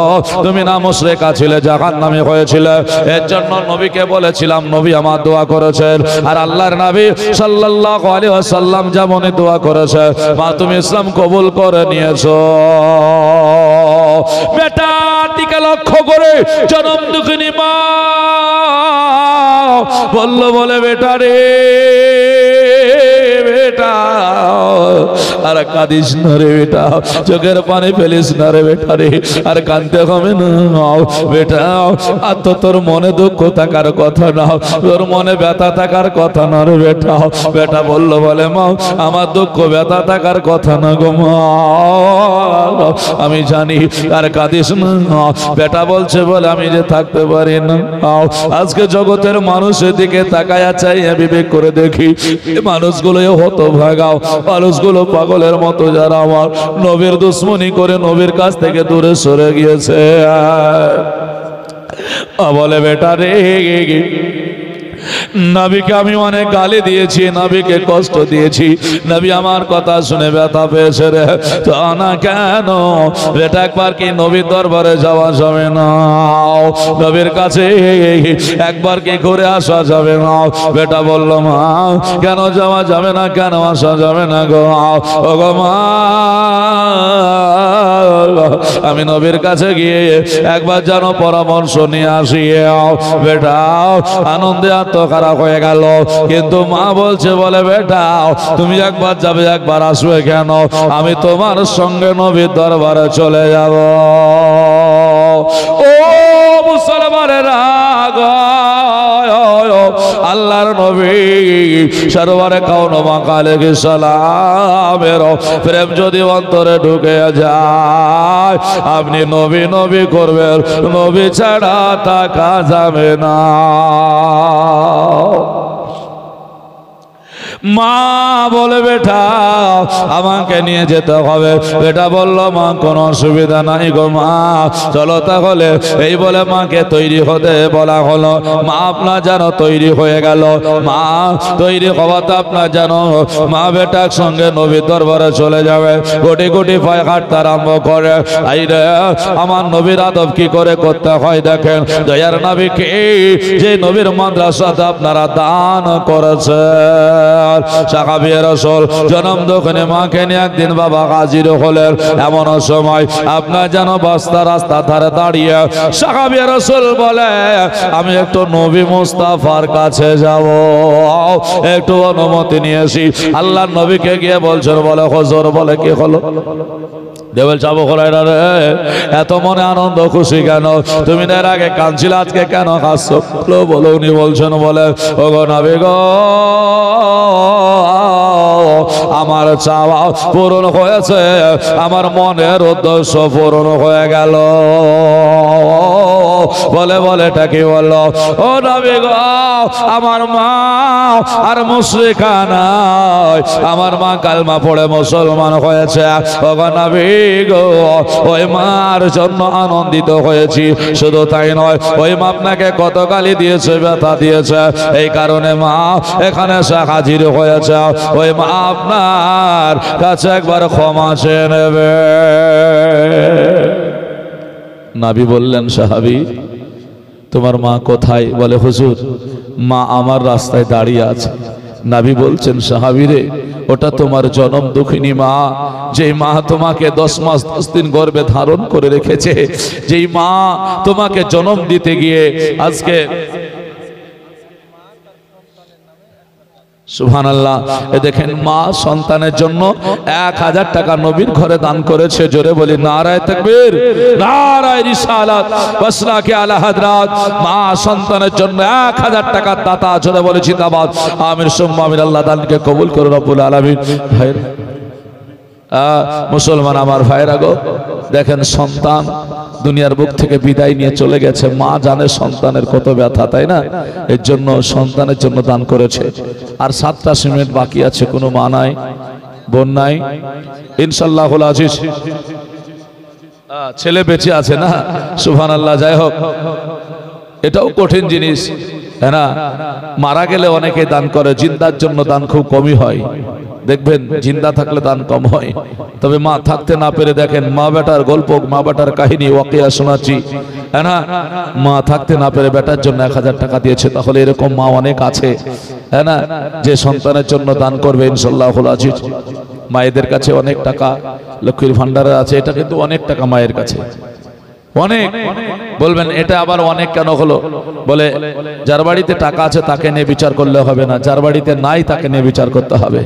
তুমি না মুশরিকা ছিলে, জাহান্নামী হয়েছিলে, এর জন্য নবীকে বলেছিলাম, নবী আমার দোয়া করেছেন, আর আল্লাহর নবী সাল্লাল্লাহু আলাইহি ওয়াসাল্লাম যেমনই দোয়া করেছে, মা তুমি ইসলাম কবুল করে নিয়েছো। বেটার দিকে লক্ষ্য করে জনম দুঃখিনী মা বলল বলে বেটা রে বেটা আর কাঁদিস না রে বেটা, চোখের পানি ফেলিস না রে বেটা রে, আর কাঁদতে হবে না বেটা। আর তো তোর মনে দুঃখ থাকার কথা না, তোর মনে ব্যথা থাকার কথা না রে বেটা। বেটা বলল বলে মা আমার দুঃখ ব্যথা থাকার কথা না গো মা, আমি জানি, আর কাঁদিস না। বেটা বলছে বলে আমি যে থাকতে পারি না। আজকে জগতের মানুষের দিকে তাকায়া চাইয়া বিবেক করে দেখি, মানুষগুলো হতভাগাও, মানুষগুলো পাগলের মতো যারা আমার নবীর দুশ্মনী করে নবীর কাছ থেকে দূরে সরে গিয়েছে। বলে বেটা রে নবীকে আমি অনেক গালি দিয়েছি, নবীকে কষ্ট দিয়েছি, নবী আমার কথা শুনে ব্যথা পেয়েছে রে। তো না কেন বেটা একবার কি নবীর দরবারে যাওয়া যাবে না? নবীর কাছে একবার কি ঘুরে আসা যাবে না? বেটা বলল মা কেন যাওয়া যাবে না, কেন আসা যাবে না গো? ও গো মা আমি নবীর কাছে গিয়ে একবার যেন পরামর্শ নিয়ে আসি। বেটা আনন্দে খারাপ হয়ে গেল, কিন্তু মা বলছে বলে বেটা তুমি একবার যাবে, একবার আসবে কেন? আমি তোমার সঙ্গে নবীর দরবারে চলে যাব। ও মুসলমানের আল্লাহর নবী সরওয়ারে কাওনাত আলাইহিস সালামের প্রেম যদি অন্তরে ঢুকে যায়, আপনি নবী নবী করবেন, নবী ছাড়া থাকা যাবে না। মা বলে বেটা আমাকে নিয়ে যেতে হবে। বেটা বলল মা কোনো অসুবিধা নাই গো মা, চলো তাহলে। এই বলে মাকে তৈরি হতে বলা হলো। মা আপনার যেন তৈরি হয়ে গেল। মা তৈরি হওয়াতে আপনার যেন মা বেটার সঙ্গে নবীর দরবারে চলে যাবে। কোটি কোটি পায়ে হাঁটতে আরম্ভ করে। এই রে আমার নবীর আদব কি করে করতে হয় দেখেন। দয়ার নবীকে যে নবীর মাদ্রাসাতে আপনারা দান করেছে, দয়াল সাহাবী রাসূল জনম দক্ষিণে মাকে নিয়ে একদিন বাবা হাজির হলেন। এমন সময় আপনার যেন বস্তা রাস্তা ধারে দাঁড়িয়ে সাহাবী রাসূল বলে, আমি একটু নবী মুস্তাফার কাছে যাব, একটু অনুমতি নিয়েছি। আল্লাহর নবীকে গিয়ে বলছেন, বলে হুজুর, বলে কি হলো? দেবল চাবো খোলাইরা রে, এত মনে আনন্দ খুশি কেন? তুমি এর আগে কাঁদছিলে, আজকে কেন কাঁদছো? বলো উনি বলছেন, বলে ওগো নবী গো, আমার চাওয়া পূরণ হয়েছে, আমার মনের উদ্দেশ্য পূরণ হয়ে গেল। বলে বলে এটা কি বললো? ও নবী গো, আমার মা আর মুশরিকা নয়, আমার মা কালমা পড়ে মুসলমান হয়েছে। ওগো নবী গো, ওই মার জন্য আনন্দিত হয়েছি। শুধু তাই নয়, ওই মা আপনাকে কত গালি দিয়েছে, ব্যথা দিয়েছে, এই কারণে মা এখানে সে হাজির হয়েছে। ওই মা আপনার কাছে একবার ক্ষমা চেয়ে নেবে। নবী বললেন, সাহাবী তোমার মা কোথায়? বলে হুজুর, মা আমার রাস্তায় দাঁড়িয়ে আছে। নবী বলছেন, সাহাবী রে, ওটা তোমার জনম দুঃখিনী মা, যেই মা তোমাকে 10 মাস 10 দিন গর্ভে ধারণ করে রেখেছে, যেই মা তোমাকে জন্ম দিতে গিয়ে আজকে সুবহানাল্লাহ, এ দেখেন মা সন্তানের জন্য 1000 টাকা নবীর ঘরে দান করেছে। জোরে বলি নারায়ে তাকবীর, নারায়ে রিসালাত, ওয়াসলাকে আলা হযরত। মা সন্তানের জন্য 1000 টাকা দাতা। জোরে বলি জিন্দাবাদ, আমিন সুম্মা আমিন। আল্লাহ দানকে কবুল করে রব্বুল আলামিন। ভাই মুসলমান আমার ভাইরা গো, দেখেন সন্তান দুনিয়ার বুক থেকে বিদায় নিয়ে চলে গেছে, মা জানে সন্তানের কত ব্যথা, তাই না? এর জন্য সন্তানের জন্য দান করেছে। আর 7টা সিমেন্ট বাকি আছে, কোনো মা নাই, বোন নাই, ইনশাআল্লাহুল আজিজ ছেলে বেঁচে আছে না, সুবহানাল্লাহ। যাই হোক, এটাও কঠিন জিনিস, হ্যাঁ না? মারা গেলে অনেকে দান করে, জিন্দার জন্য দান খুব কমই হয়। দেখবেন জিন্দা থাকলে দান কম হয়, তবে মা থাকতে না পেরে, দেখেন মা বেটার গল্প, মা বেটার কাহিনী ওয়াকিয়া শোনাচ্ছি, হ্যাঁ না? মা থাকতে না পেরে বেটার জন্য 1000 টাকা দিয়েছে। তাহলে এরকম মা অনেক আছে, হ্যাঁ না, যে সন্তানের জন্য দান করবে ইনশাআল্লাহুল আজিজ। মায়েদের কাছে অনেক টাকা লক্ষ্মীর ভান্ডারে আছে, এটা কিন্তু অনেক টাকা মায়ের কাছে, অনেক। বলবেন এটা আবার অনেক কেন হলো? বলে যার বাড়িতে টাকা আছে তাকে নিয়ে বিচার করলে হবে না, যার বাড়িতে নাই তাকে নিয়ে বিচার করতে হবে।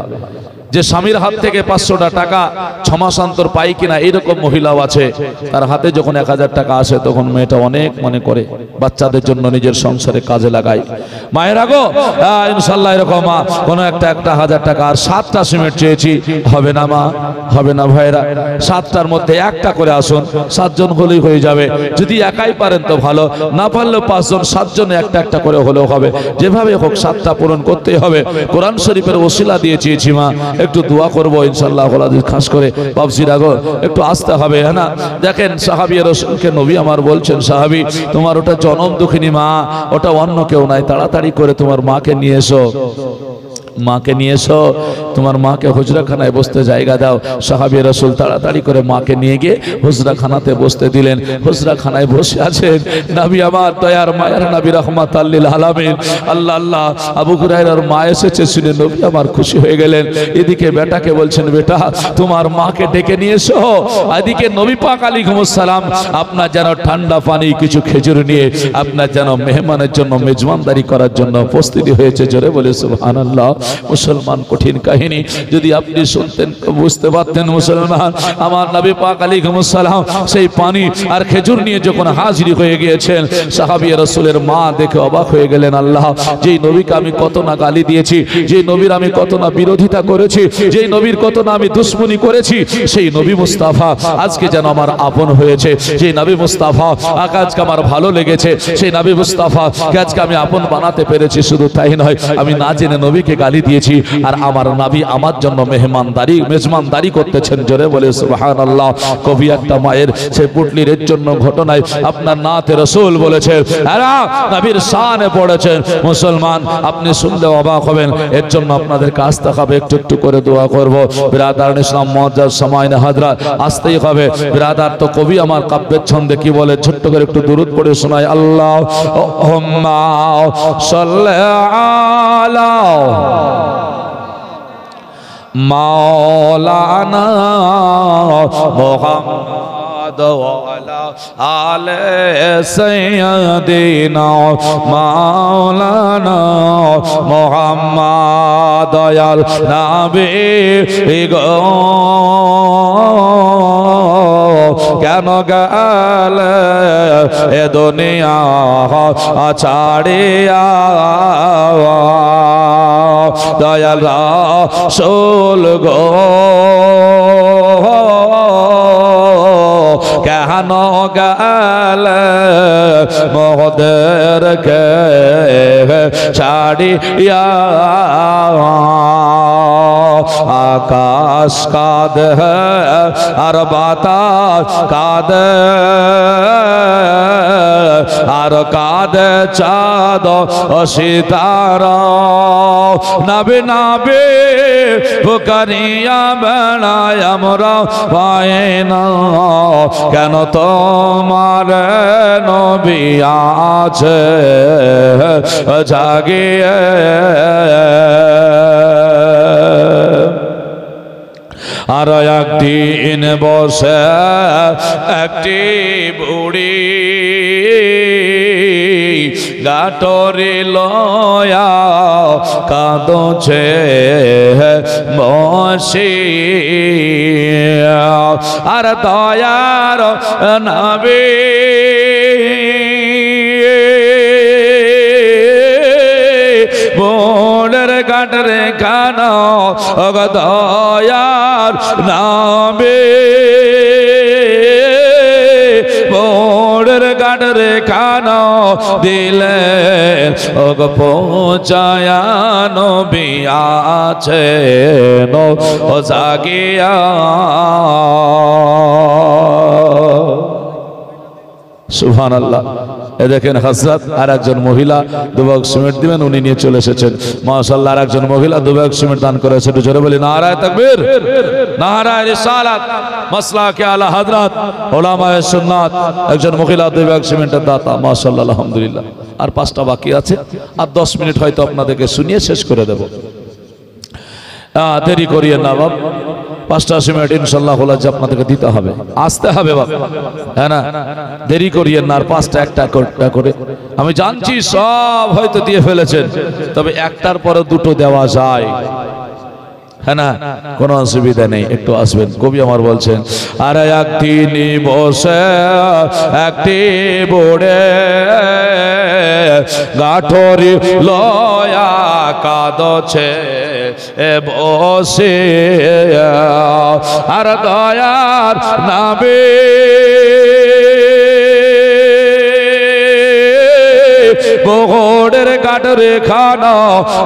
যে স্বামীর হাত থেকে 500টা টাকা 6 মাস অন্তর পাই কিনা এরকম মহিলাও আছে, তার হাতে যখন 1000 টাকা আসে তখন মেয়েটা অনেক মনে করে, বাচ্চাদের জন্য নিজের সংসারে কাজে লাগায়। মায়ের আগো ইনশাআল্লাহ এরকম মা কোনো একটা 1000 টাকা আর 7টা সিমেন্ট চেয়েছি, হবে না মা, হবে না ভাইরা। 7টার মধ্যে একটা করে আসুন, 7 জন হলেই হয়ে যাবে। যদি একাই পারেন তো ভালো, না পারলেও 5 জন, 7 জনে একটা একটা করে হলেও হবে। যেভাবে হোক 7টা পূরণ করতেই হবে। কোরআন শরীফের ওসিলা দিয়ে চেয়েছি মা, একটু দোয়া করবো ইনশাআল্লাহ। খাস করে বাবজিরা গো, একটু আসতে হবে, হ্যাঁ না? দেখেন সাহাবী রাসূলকে নবী আমার বলছেন, সাহাবী তোমার ওটা জনম দুঃখিনী মা, ওটা অন্য কেউ নাই, তাড়াতাড়ি করে তোমার মাকে নিয়ে এসো, মাকে নিয়ে এসো, তোমার মাকে হুজরাখানায় বসতে জায়গা দাও। সাহাবী রাসূল তাড়াতাড়ি করে মাকে নিয়ে গিয়ে হুজরাখানাতে বসতে দিলেন। হুজরাখানায় বসে আছেন নবী আমার দয়ার মায়ের নবী রাহমাতাল লিল আলামিন। আল্লাহ আল্লাহ, আবু হুরায়রার মা এসেছে শুনে নবী আমার খুশি হয়ে গেলেন। এদিকে বেটাকে বলছেন, বেটা তোমার মাকে ডেকে নিয়ে এসো। এদিকে নবী পাক আলাইহিস সালাম আপনার যেন ঠান্ডা পানি কিছু খেজুর নিয়ে আপনার যেন মেহমানের জন্য মেজবানদারি করার জন্য প্রস্তুতি হয়েছে। জোরে বলে সুবহানাল্লাহ। মুসলমান কঠিন কাহিনী যদি আপনি শুনতেন বুঝতে পারতেন। মুসলমান আমার নবী পাক আলাইহিস সালাম সেই পানি আর খেজুর নিয়ে যখন হাজির হয়ে গিয়েছেন, সাহাবী রাসূলের মা দেখে অবাক হয়ে গেলেন। আল্লাহ, যেই নবীকে আমি কত না গালি দিয়েছি, যেই নবীর আমি কত না বিরোধিতা করেছি, যেই নবীর কত না আমি দুশমনি করেছি, সেই নবী মুস্তাফা আজকে যেন আমার আপন হয়েছে। সেই নবী মুস্তাফা আজকে আমার ভালো লেগেছে। সেই নবী মুস্তাফা আজকে আমি আপন বানাতে পেরেছি। শুধু তাই নয়, আমি না জেনে নবীকে গালি দিয়েছি, আর আমার নবী আমার জন্য মেজবানদারি করতেছেন। জোরে বলে সুবহানাল্লাহ। কবি একটা মায়ের সেই পুটলির এর জন্য ঘটনায় আপনার নাতে রাসূল বলেছেন, এরা নবীর শানে পড়েছেন। মুসলমান আপনি শুনলে অবাক হবেন। এর জন্য আপনাদের কাছ থেকে একটু একটু করে দোয়া করব। বিরাদার ইসলাম মুআজ্জাজ সামাইনে হাজরাত, আসতেই হবে বিরাদার। তো কবি আমার কাব্যের ছন্দে কি বলে, ছোট্ট করে একটু দুরূদ পড়ে শোনায়। আল্লাহুম্মা সাল্লি আলা মাওলানা মুহাম্মদ ওয়ালা আলে সাইয়্যিদিনা মাওলানা মুহাম্মদ দয়াল নবী গো কেন গেলে এ দুনিয়া ছাড়িয়া দয়াল রাসূল গো কেন গেলে মোদেরকে ছাড়িয়া আকাশ কাঁদে আর বাতাস কাঁদে আর কাঁদে চাঁদ ও সিতারা নবী নবী পুকারিয়া বেড়ায় আমরা পাই না কেন তোমার নবী আছে জাগিয়ে আর একদিন বসে একটি বুড়ি গাটরি লয়া কাঁদছে বসি আর দয়ার নবী বোনের কাটরে কানো দয়ার নামে বোনের কাটরে কানো দিলে ওগ পৌঁছায়া নবী আছে নো ও জাগিয়া সুবহানাল্লাহ। এ দেখেন হযরত আর একজন মহিলা দুবাগ সিমেন্ট দিবেন, উনি নিয়ে চলে এসেছেন। মাশাআল্লাহ, আর একজন মহিলা দুবাগ সিমেন্ট দান করেছে। একটু জোরে বলি নারায়ে তাকবীর, নারায়ে রিসালাত, মাসলাকে আলা হযরত উলামায়ে সুন্নাত। একজন মহিলা দুবাগ সিমেন্টের দাতা, মাশাআল্লাহ, আলহামদুলিল্লাহ। আর 5টা বাকি আছে, আর 10 মিনিট হয়তো আপনাদেরকে শুনিয়ে শেষ করে দেব। দেরি করিয়ে না বাপ, 5টা সিমেন্ট ইনশাআল্লাহ হলো যে আপনাদেরকে দিতে হবে, আসতে হবে বাপ, হ্যাঁ না, দেরি করিয়ে না। আর 5টা একটা করে আমি জানছি সব হয়তো দিয়ে ফেলেছেন, তবে একটার পরে 2টো দেওয়া যায়, হ্যাঁ না, কোনো অসুবিধা নেই, একটু আসবেন। কবি আমার বলছেন আর একদিন বসে একটি বোড়ে গাঠরি লয়া কাঁদছে বসে আর দয়ার নামে বোড়ের কাঠরে খানা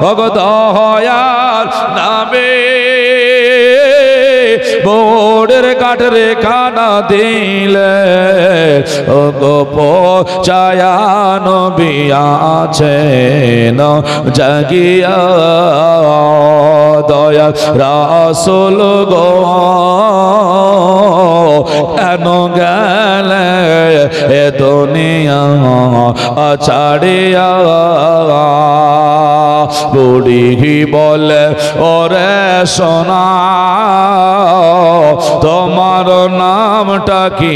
ভগ দয়ার নামে বোড়ের কাঠরে খানা দিলে ও গোপ চায়া নবী আছেন জাগিয়া দয়া রাসূল গো কেন গেলে এ দুনিয়া ছাড়িয়া বুড়ি বলে ওরে সোনা তোমার নামটা কি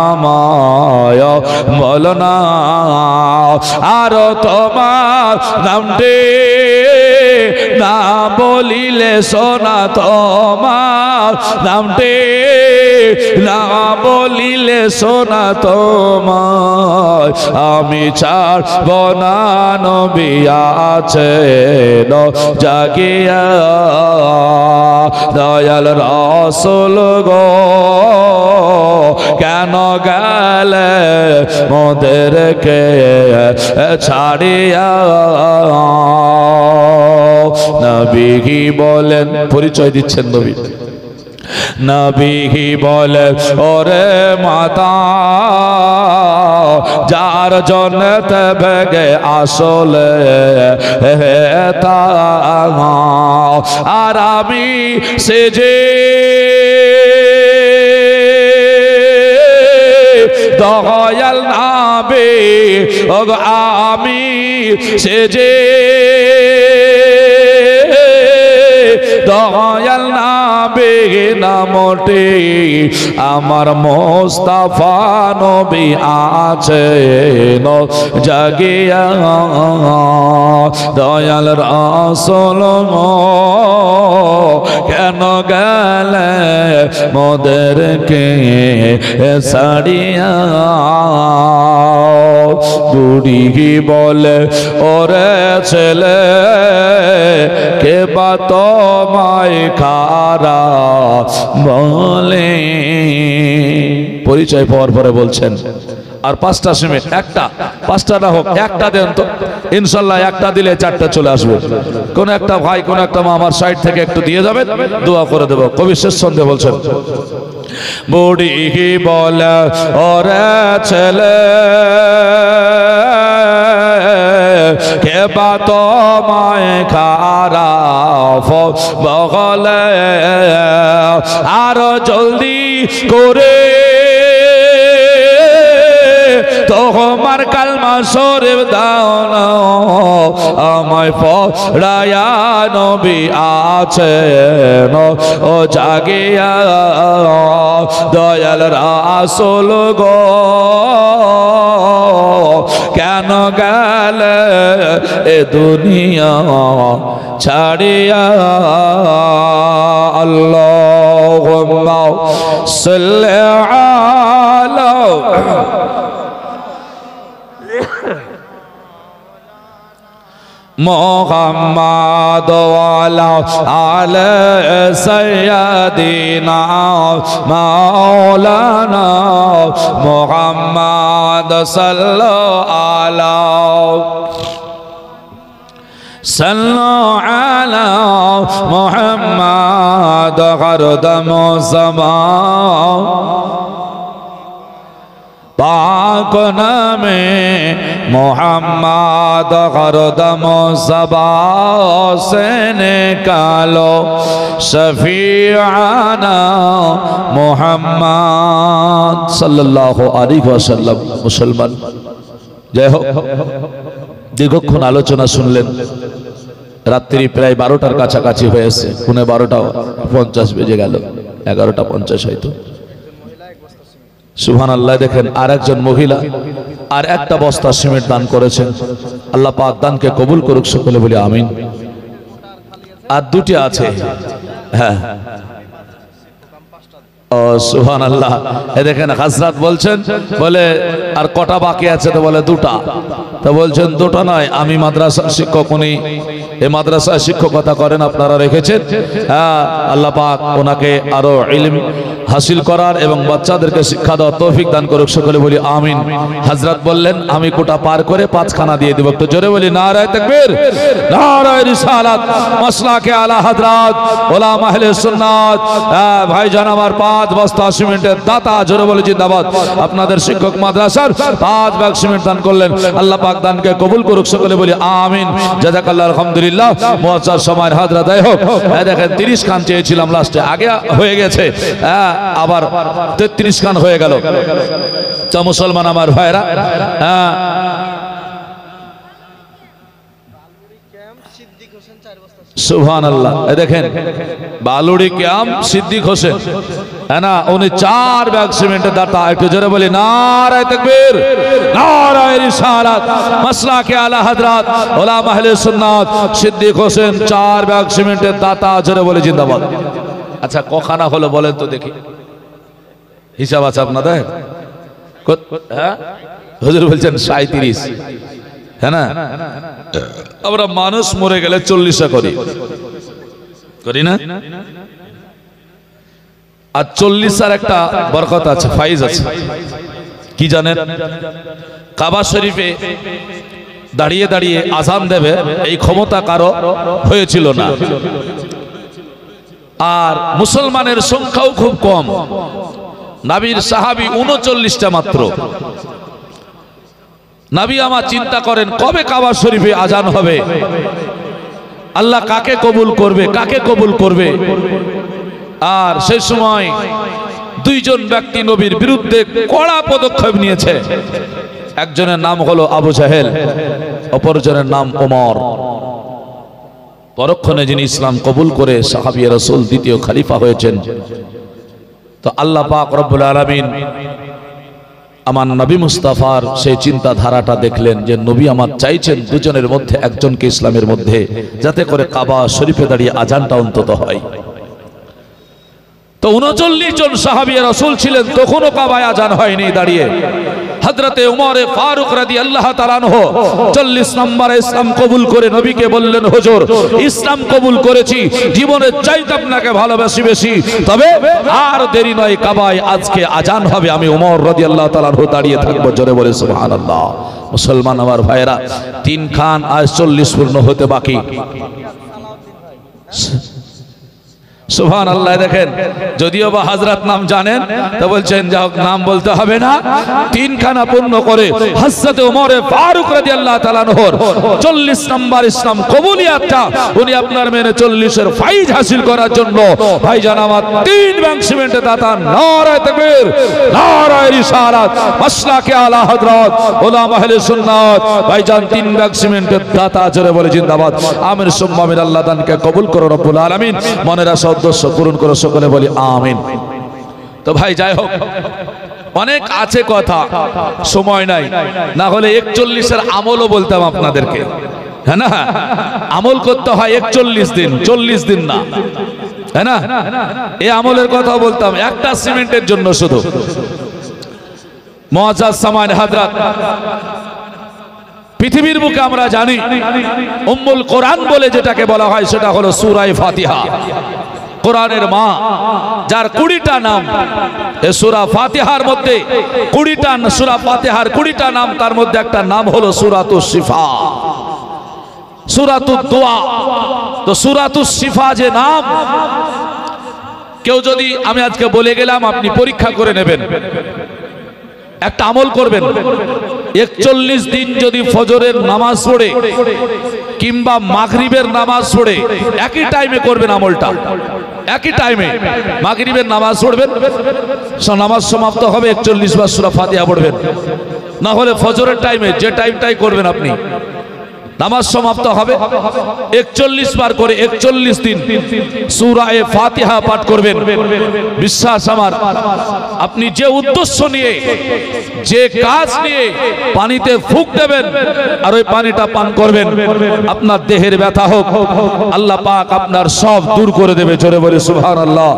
আমায় বল না, আর তোমার নামটি না বলিলে সোনা তোমার নামটি না বলিলে সোনা তোমায় আমি ছাড়ব না নবী আছেন জাগিয়া দয়াল রাসূল গো কেন গেলে মোদেরকে ছাড়িয়া। নবী বলেন, পরিচয় দিচ্ছেন নবী, নবী বলে ওরে মাতা যার জন্নতে বেগে আসলে তা আর আমি সে যে দয়াল নাবে ও আমি সে যে দয়াল নামটি আমার মোস্তাফা নবী আছেন জাগিয়া দয়াল রাসূল কেন গেলে মোদেরকে ছাড়িয়া বুড়ি বলে ওরে ছেলে কে বা তোমায় খারা বলে পরিচয় পাওয়ার পরে বলছেন আর 5টা সিমেন্ট একটা 5টা না হোক একটা দেন তো ইনশাআল্লাহ একটা দিলে 4টা চলে আসবে কোন একটা ভাই কোন একটা মা আমার সাইড থেকে একটু দিয়ে যাবেন দোয়া করে দেব কবি শেষ সন্ধ্যে বলছেন বুড়ি বলে ওরে ছেলে কে বা তোমায় খারাপ বলে আর জলদি করে তোমার কালমা শরীফ দাও না আমায় পড়ায়া নবী আছেন ও জাগিয়া দয়াল রাসূল গো কেন গেলে এ দুনিয়া ছাড়িয়া আল্লাহুম্মা সাল্লি আলা মোহাম্মদ ওয়ালা আলে সাইয়্যিদিনা মাওলানা মোহাম্মদ সাল্লাল্লাহু আলা আলা মোহাম্মদ গরদম সমা पाक नामे मोहम्मद हरदम सबा से निकालो शफीआना मोहम्मद सल्लल्लाहु अलैहि वसल्लम मुसलमान जय हो दीर्घक्षण आलोचना सुनलेन রাত্রি প্রায় 12টার কাছাকাছি হয়েছে পুনে 12:50 বেজে গেল 11:50 হয়তো সুবহানাল্লাহ দেখেন আর একজন মহিলা আর একটা বস্তা সিমেন্ট দান করেছেন আল্লাহ পাক দানকে কবুল করুক সকলে বলি আমিন আর দুটি আছে হ্যাঁ ও সুবহানাল্লাহ এই দেখেন হযরত বলছেন বলে আর কটা বাকি আছে তো বলে দুটা তো বলছেন দুটো নয় আমি মাদ্রাসার শিক্ষক উনি এই মাদ্রাসায় শিক্ষকতা করেন আপনারা রেখেছেন হ্যাঁ আল্লাহ পাক ওনাকে আরো ইলম হাসিল করার এবং বাচ্চাদেরকে শিক্ষা দেওয়ার তৌফিক দান করুক সকলে বলি আমিন হযরত বললেন আমি কোটা পার করে 5খানা দিয়ে দেব একটু জোরে বলি নারায়ে তাকবীর নারায়ে রিসালাত মাসলাকে আলা হযরত উলামা আহলে সুন্নাত ভাইজান আমার 5 বস্তা সিমেন্টের দাতা জোরে বলি জিন্দাবাদ আপনাদের শিক্ষক মাদ্রাসার 5 ব্যাগ সিমেন্ট দান করলেন আল্লাহ পাক দানকে কবুল করুক সকলে বলি আমিন জাযাকাল্লাহ আলহামদুলিল্লাহ মুআজ্জাজ সময়ের হাজরা দেয় হোক এই দেখেন 30 খান চেয়েছিলাম লাস্টে আগে হয়ে গেছে আবার 33 খান হয়ে গেল তো মুসলমান আমার ভাইরা সুবহানাল্লাহ এই দেখেন বালুড়ি ক্যাম্প সিদ্দিক হোসেন है ना उन्हें 4 बैग सीमेंट दाता एक जरे बोले नारे तकबीर नारे रिसालत मसला के आला हजरत उलमा अहले सुन्नत सिद्दीक হোসেন 4 बैग सीमेंट दाता जरे बोले जिंदाबाद अच्छा কখানা হলো বলেন তো দেখি হিসাব আছে আপনাদের হ্যাঁ হুজুর বলছেন 37 है ना আমরা মানুষ মরে গেলে 40 করি করি না আর 40 আর একটা বরকত আছে ফাইজ আছে কি জানেন কাবা শরীফে দাঁড়িয়ে দাঁড়িয়ে আযান দেবে এই ক্ষমতা কারো হয়েছিল না আর মুসলমানের সংখ্যাও খুব কম নবীর সাহাবী 39টা মাত্র নবী আমার চিন্তা করেন কবে কাবা শরীফে আযান হবে আল্লাহ কাকে কবুল করবে আর সেই সময় দুইজন ব্যক্তি নবীর বিরুদ্ধে কড়া পদক্ষেপ নিয়েছে একজনের নাম হলো আবু জাহেল অপরজনের নাম ওমর পরক্ষণে যিনি ইসলাম কবুল করে সাহাবী রাসূল দ্বিতীয় খলিফা হয়েছেন। তো আল্লাহ পাক রব্বুল আলামিন আমার নবী মুস্তাফার সেই চিন্তাধারাটা দেখলেন যে নবী আমার চাইছেন দুজনের মধ্যে একজনকে ইসলামের মধ্যে, যাতে করে কাবা শরীফে দাঁড়িয়ে আজানটা অন্তত হয়। তো 39 জন সাহাবী রাসূল ছিলেন, তখনও কাবায় আজান হয়নি দাঁড়িয়ে। হযরতে উমর ফারুক রাদিয়াল্লাহু তাআলা আনহু 40 নম্বরে ইসলাম কবুল করে নবীকে বললেন, হুজুর ইসলাম কবুল করেছি, জীবনের চাইতে আপনাকে ভালোবাসি বেশি, তবে আর দেরি নয়, কাবায় আজকে আজান হবে, আমি উমর রাদিয়াল্লাহু তাআলা আনহু দাঁড়িয়ে থাকবো। জোরে বলে সুবহানাল্লাহ। মুসলমান আমার ভাইরা, 3 খান আজ 40 পূর্ণ হতে বাকি। সুবহানাল্লাহ। দেখেন, যদিও বা হযরত নাম জানেন, তো বলছেন যাও নাম বলতে হবে না, 3 খানা পূর্ণ করে হযরত ওমর ফারুক রাদিয়াল্লাহু তাআলা আনহুর 40 নম্বর ইসলাম কবুলিয়াতটা উনি আপনার মেনে 40 এর ফাইজ হাসিল করার জন্য ভাইজান আমার 3 ব্যাংক সিমেন্টে দাতা নারায়ে তাকবীর, নারায়ে রিসালাত, মাসলাকে আলা হযরত উলামা আহলে সুন্নাত ভাইজান 3 ব্যাংক সিমেন্টের দাতা, জোরে বলে জিন্দাবাদ। আমিন সুম্মা আমিন। আল্লাহ দানকে কবুল করো রব্বুল আলামিন, মনের আশা উদ্দেশ্য পূরণ করো, সকলে বলি আমিন। তো ভাই যাই হোক, অনেক আছে কথা, সময় নাই, না হলে 41 এর আমলও বলতাম আপনাদেরকে, হ্যাঁ না? আমল করতে হয় 41 দিন, 40 দিন না, হ্যাঁ না? এই আমলের কথা বলতাম একটা সিমেন্টের জন্য শুধু। মুআজ্জাজ সামান হযরত, পৃথিবীর বুকে আমরা জানি উম্মুল কোরআন বলে যেটাকে বলা হয়, সেটা হলো সূরা ফাতিহা, কোরআনের মা, যার 20টা নাম। এই সূরা ফাতিহার মধ্যে 20টা, সূরা ফাতিহার 20টা নাম, তার মধ্যে একটা নাম হলো সূরাতুশ শিফা, সূরাতুদ দোয়া। তো সূরাতুশ শিফা যে নাম, কেউ যদি, আমি আজকে বলে গেলাম, আপনি পরীক্ষা করে নেবেন, একটা আমল করবেন, 41 দিন যদি ফজরের নামাজ পড়ে কিংবা মাগরিবের নামাজ পড়ে একই টাইমে করবেন আমলটা, একই টাইমে মাগরিবের নামাজ পড়বেন, নামাজ সমাপ্ত হবে 41 বার সূরা ফাতিহা পড়বেন, না হলে ফজরের টাইমে যে টাইমটাই করবেন আপনি, নামাজ সমাপ্ত হবে 41 বার করে 41 দিন সূরা ফাতিহা পাঠ করবেন। বিশ্বাস আমার, আপনি যে উদ্দেশ্য নিয়ে, যে কাজ নিয়ে পানিতে ফুঁক দেবেন আর ওই পানিটা পান করবেন, আপনার দেহের ব্যথা হোক, আল্লাহ পাক আপনার সব দূর করে দেবে। জোরে বলে সুবহানাল্লাহ।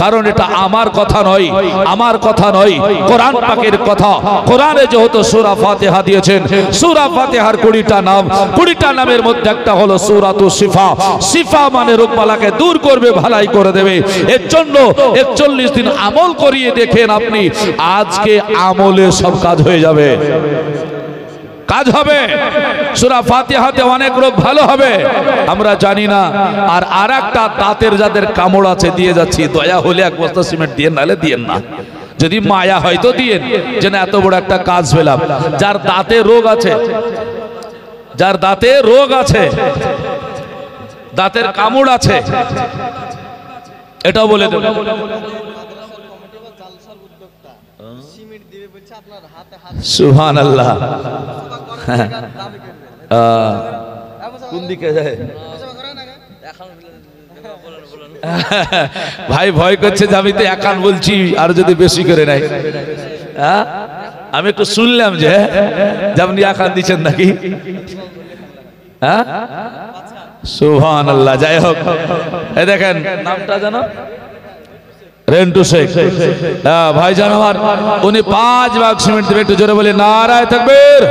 কারণ এটা আমার কথা নয়, আমার কথা নয়, কোরআন পাকের কথা। কোরআনে যেহেতু সূরা ফাতিহা দিয়েছেন, সূরা ফাতিহার 20টা নাম, 20টা নামের মধ্যে একটা হলো সূরাতুশ শিফা। শিফা মানে রোগবালাকে দূর করবে, ভালাই করে দেবে। এর জন্য 41 দিন আমল করিয়ে দেখেন আপনি, আজকে আমলে সব কাজ হয়ে যাবে, কাজ হবে। সূরা ফাতিহাতে অনেক রোগ ভালো হবে, আমরা জানি না। আর আরেকটা, দাঁতের যাদের কামড় আছে, দিয়ে যাচ্ছি, দয়া হলে 1 বস্তা সিমেন্ট দিয়ে, নালে দিয়েন না, যদি মায়া হয়তো দিয়েন, যেন এত বড় একটা কাজ পেলাম। যার দাঁতে রোগ আছে, যার দাঁতে রোগ আছে, দাঁতের কামড় আছে, এটাও বলে দেব। সুবহানাল্লাহ। কোন দিকে যায় ভাই? ভয় করছে যে আমি তো একান বলছি, আর যদি বেশি করে নাই। আমি একটু শুনলাম যে আপনি একান দিচ্ছেন নাকি, হ্যাঁ? সুবহানাল্লাহ। যাই হোক, এই দেখেন নামটা জানো, রেন্টু শেখ। ভাইজান আমার, উনি 5 ভাগ সিমেন্ট দেবে। একটু জোরে বলে নারায়ে তাকবীর,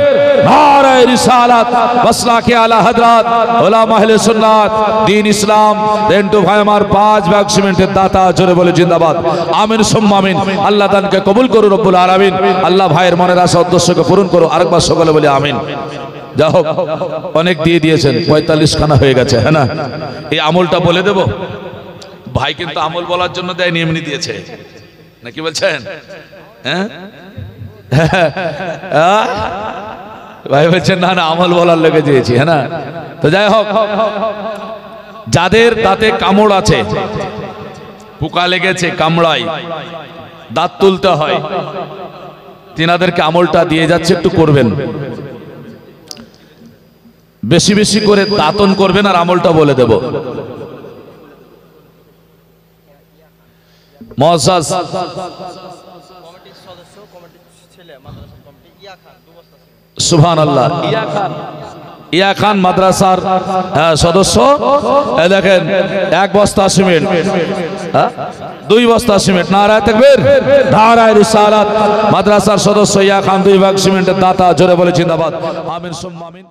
নারায়ে রিসালাত, মাসলাকে আলা হযরত উলামা আহলে সুন্নাত দ্বীন ইসলাম। রেন্টু ভাই আমার 5 ভাগ সিমেন্টের দাতা, জোরে বলে জিন্দাবাদ। আমিন সুম্মা আমিন। আল্লাহ দানকে কবুল করুন রব্বুল আলামিন। আল্লাহ ভাইয়ের মনের আশা উদ্দেশ্যকে পূরণ করো। আরেকবার সকলে বলি আমিন। যা হোক, অনেক দিয়ে দিয়েছেন, 45 খানা হয়ে গেছে, হ্যাঁ না? এই আমলটা বলে দেব। ভাই কিন্তু আমল বলার জন্য দেয়নি, এমনি দিয়েছে, নাকি বলছেন? হ্যাঁ, ভাই বলছেন না না, আমল বলার লেগে দিয়েছি, হ্যাঁ না? তো যাই হোক, যাদের দাঁতে কামড় আছে, পোকা লেগেছে, কামড়ায়, দাঁত তুলতে হয়, তিনাদেরকে আমলটা দিয়ে যাচ্ছে, একটু করবেন। বেশি বেশি করে দাতন করবেন আর আমলটা বলে দেব। মুআজ্জাজ
কমিটির সদস্য, কমিটির ছেলে, মাদ্রাসা কমিটি ইয়া খান 2 বস্তা ছিল।
সুবহানাল্লাহ। ইয়া খান মাদ্রাসার সদস্য, এই দেখেন 1 বস্তা সিমেন্ট, 2 বস্তা সিমেন্ট। নারায়ে তাকবীর, নারায়ে রিসালাত। মাদ্রাসার সদস্য ইয়া খান 2 ভাগ সিমেন্টের দাতা, জোরে বলে জিন্দাবাদ। আমিন সুম্মা আমিন।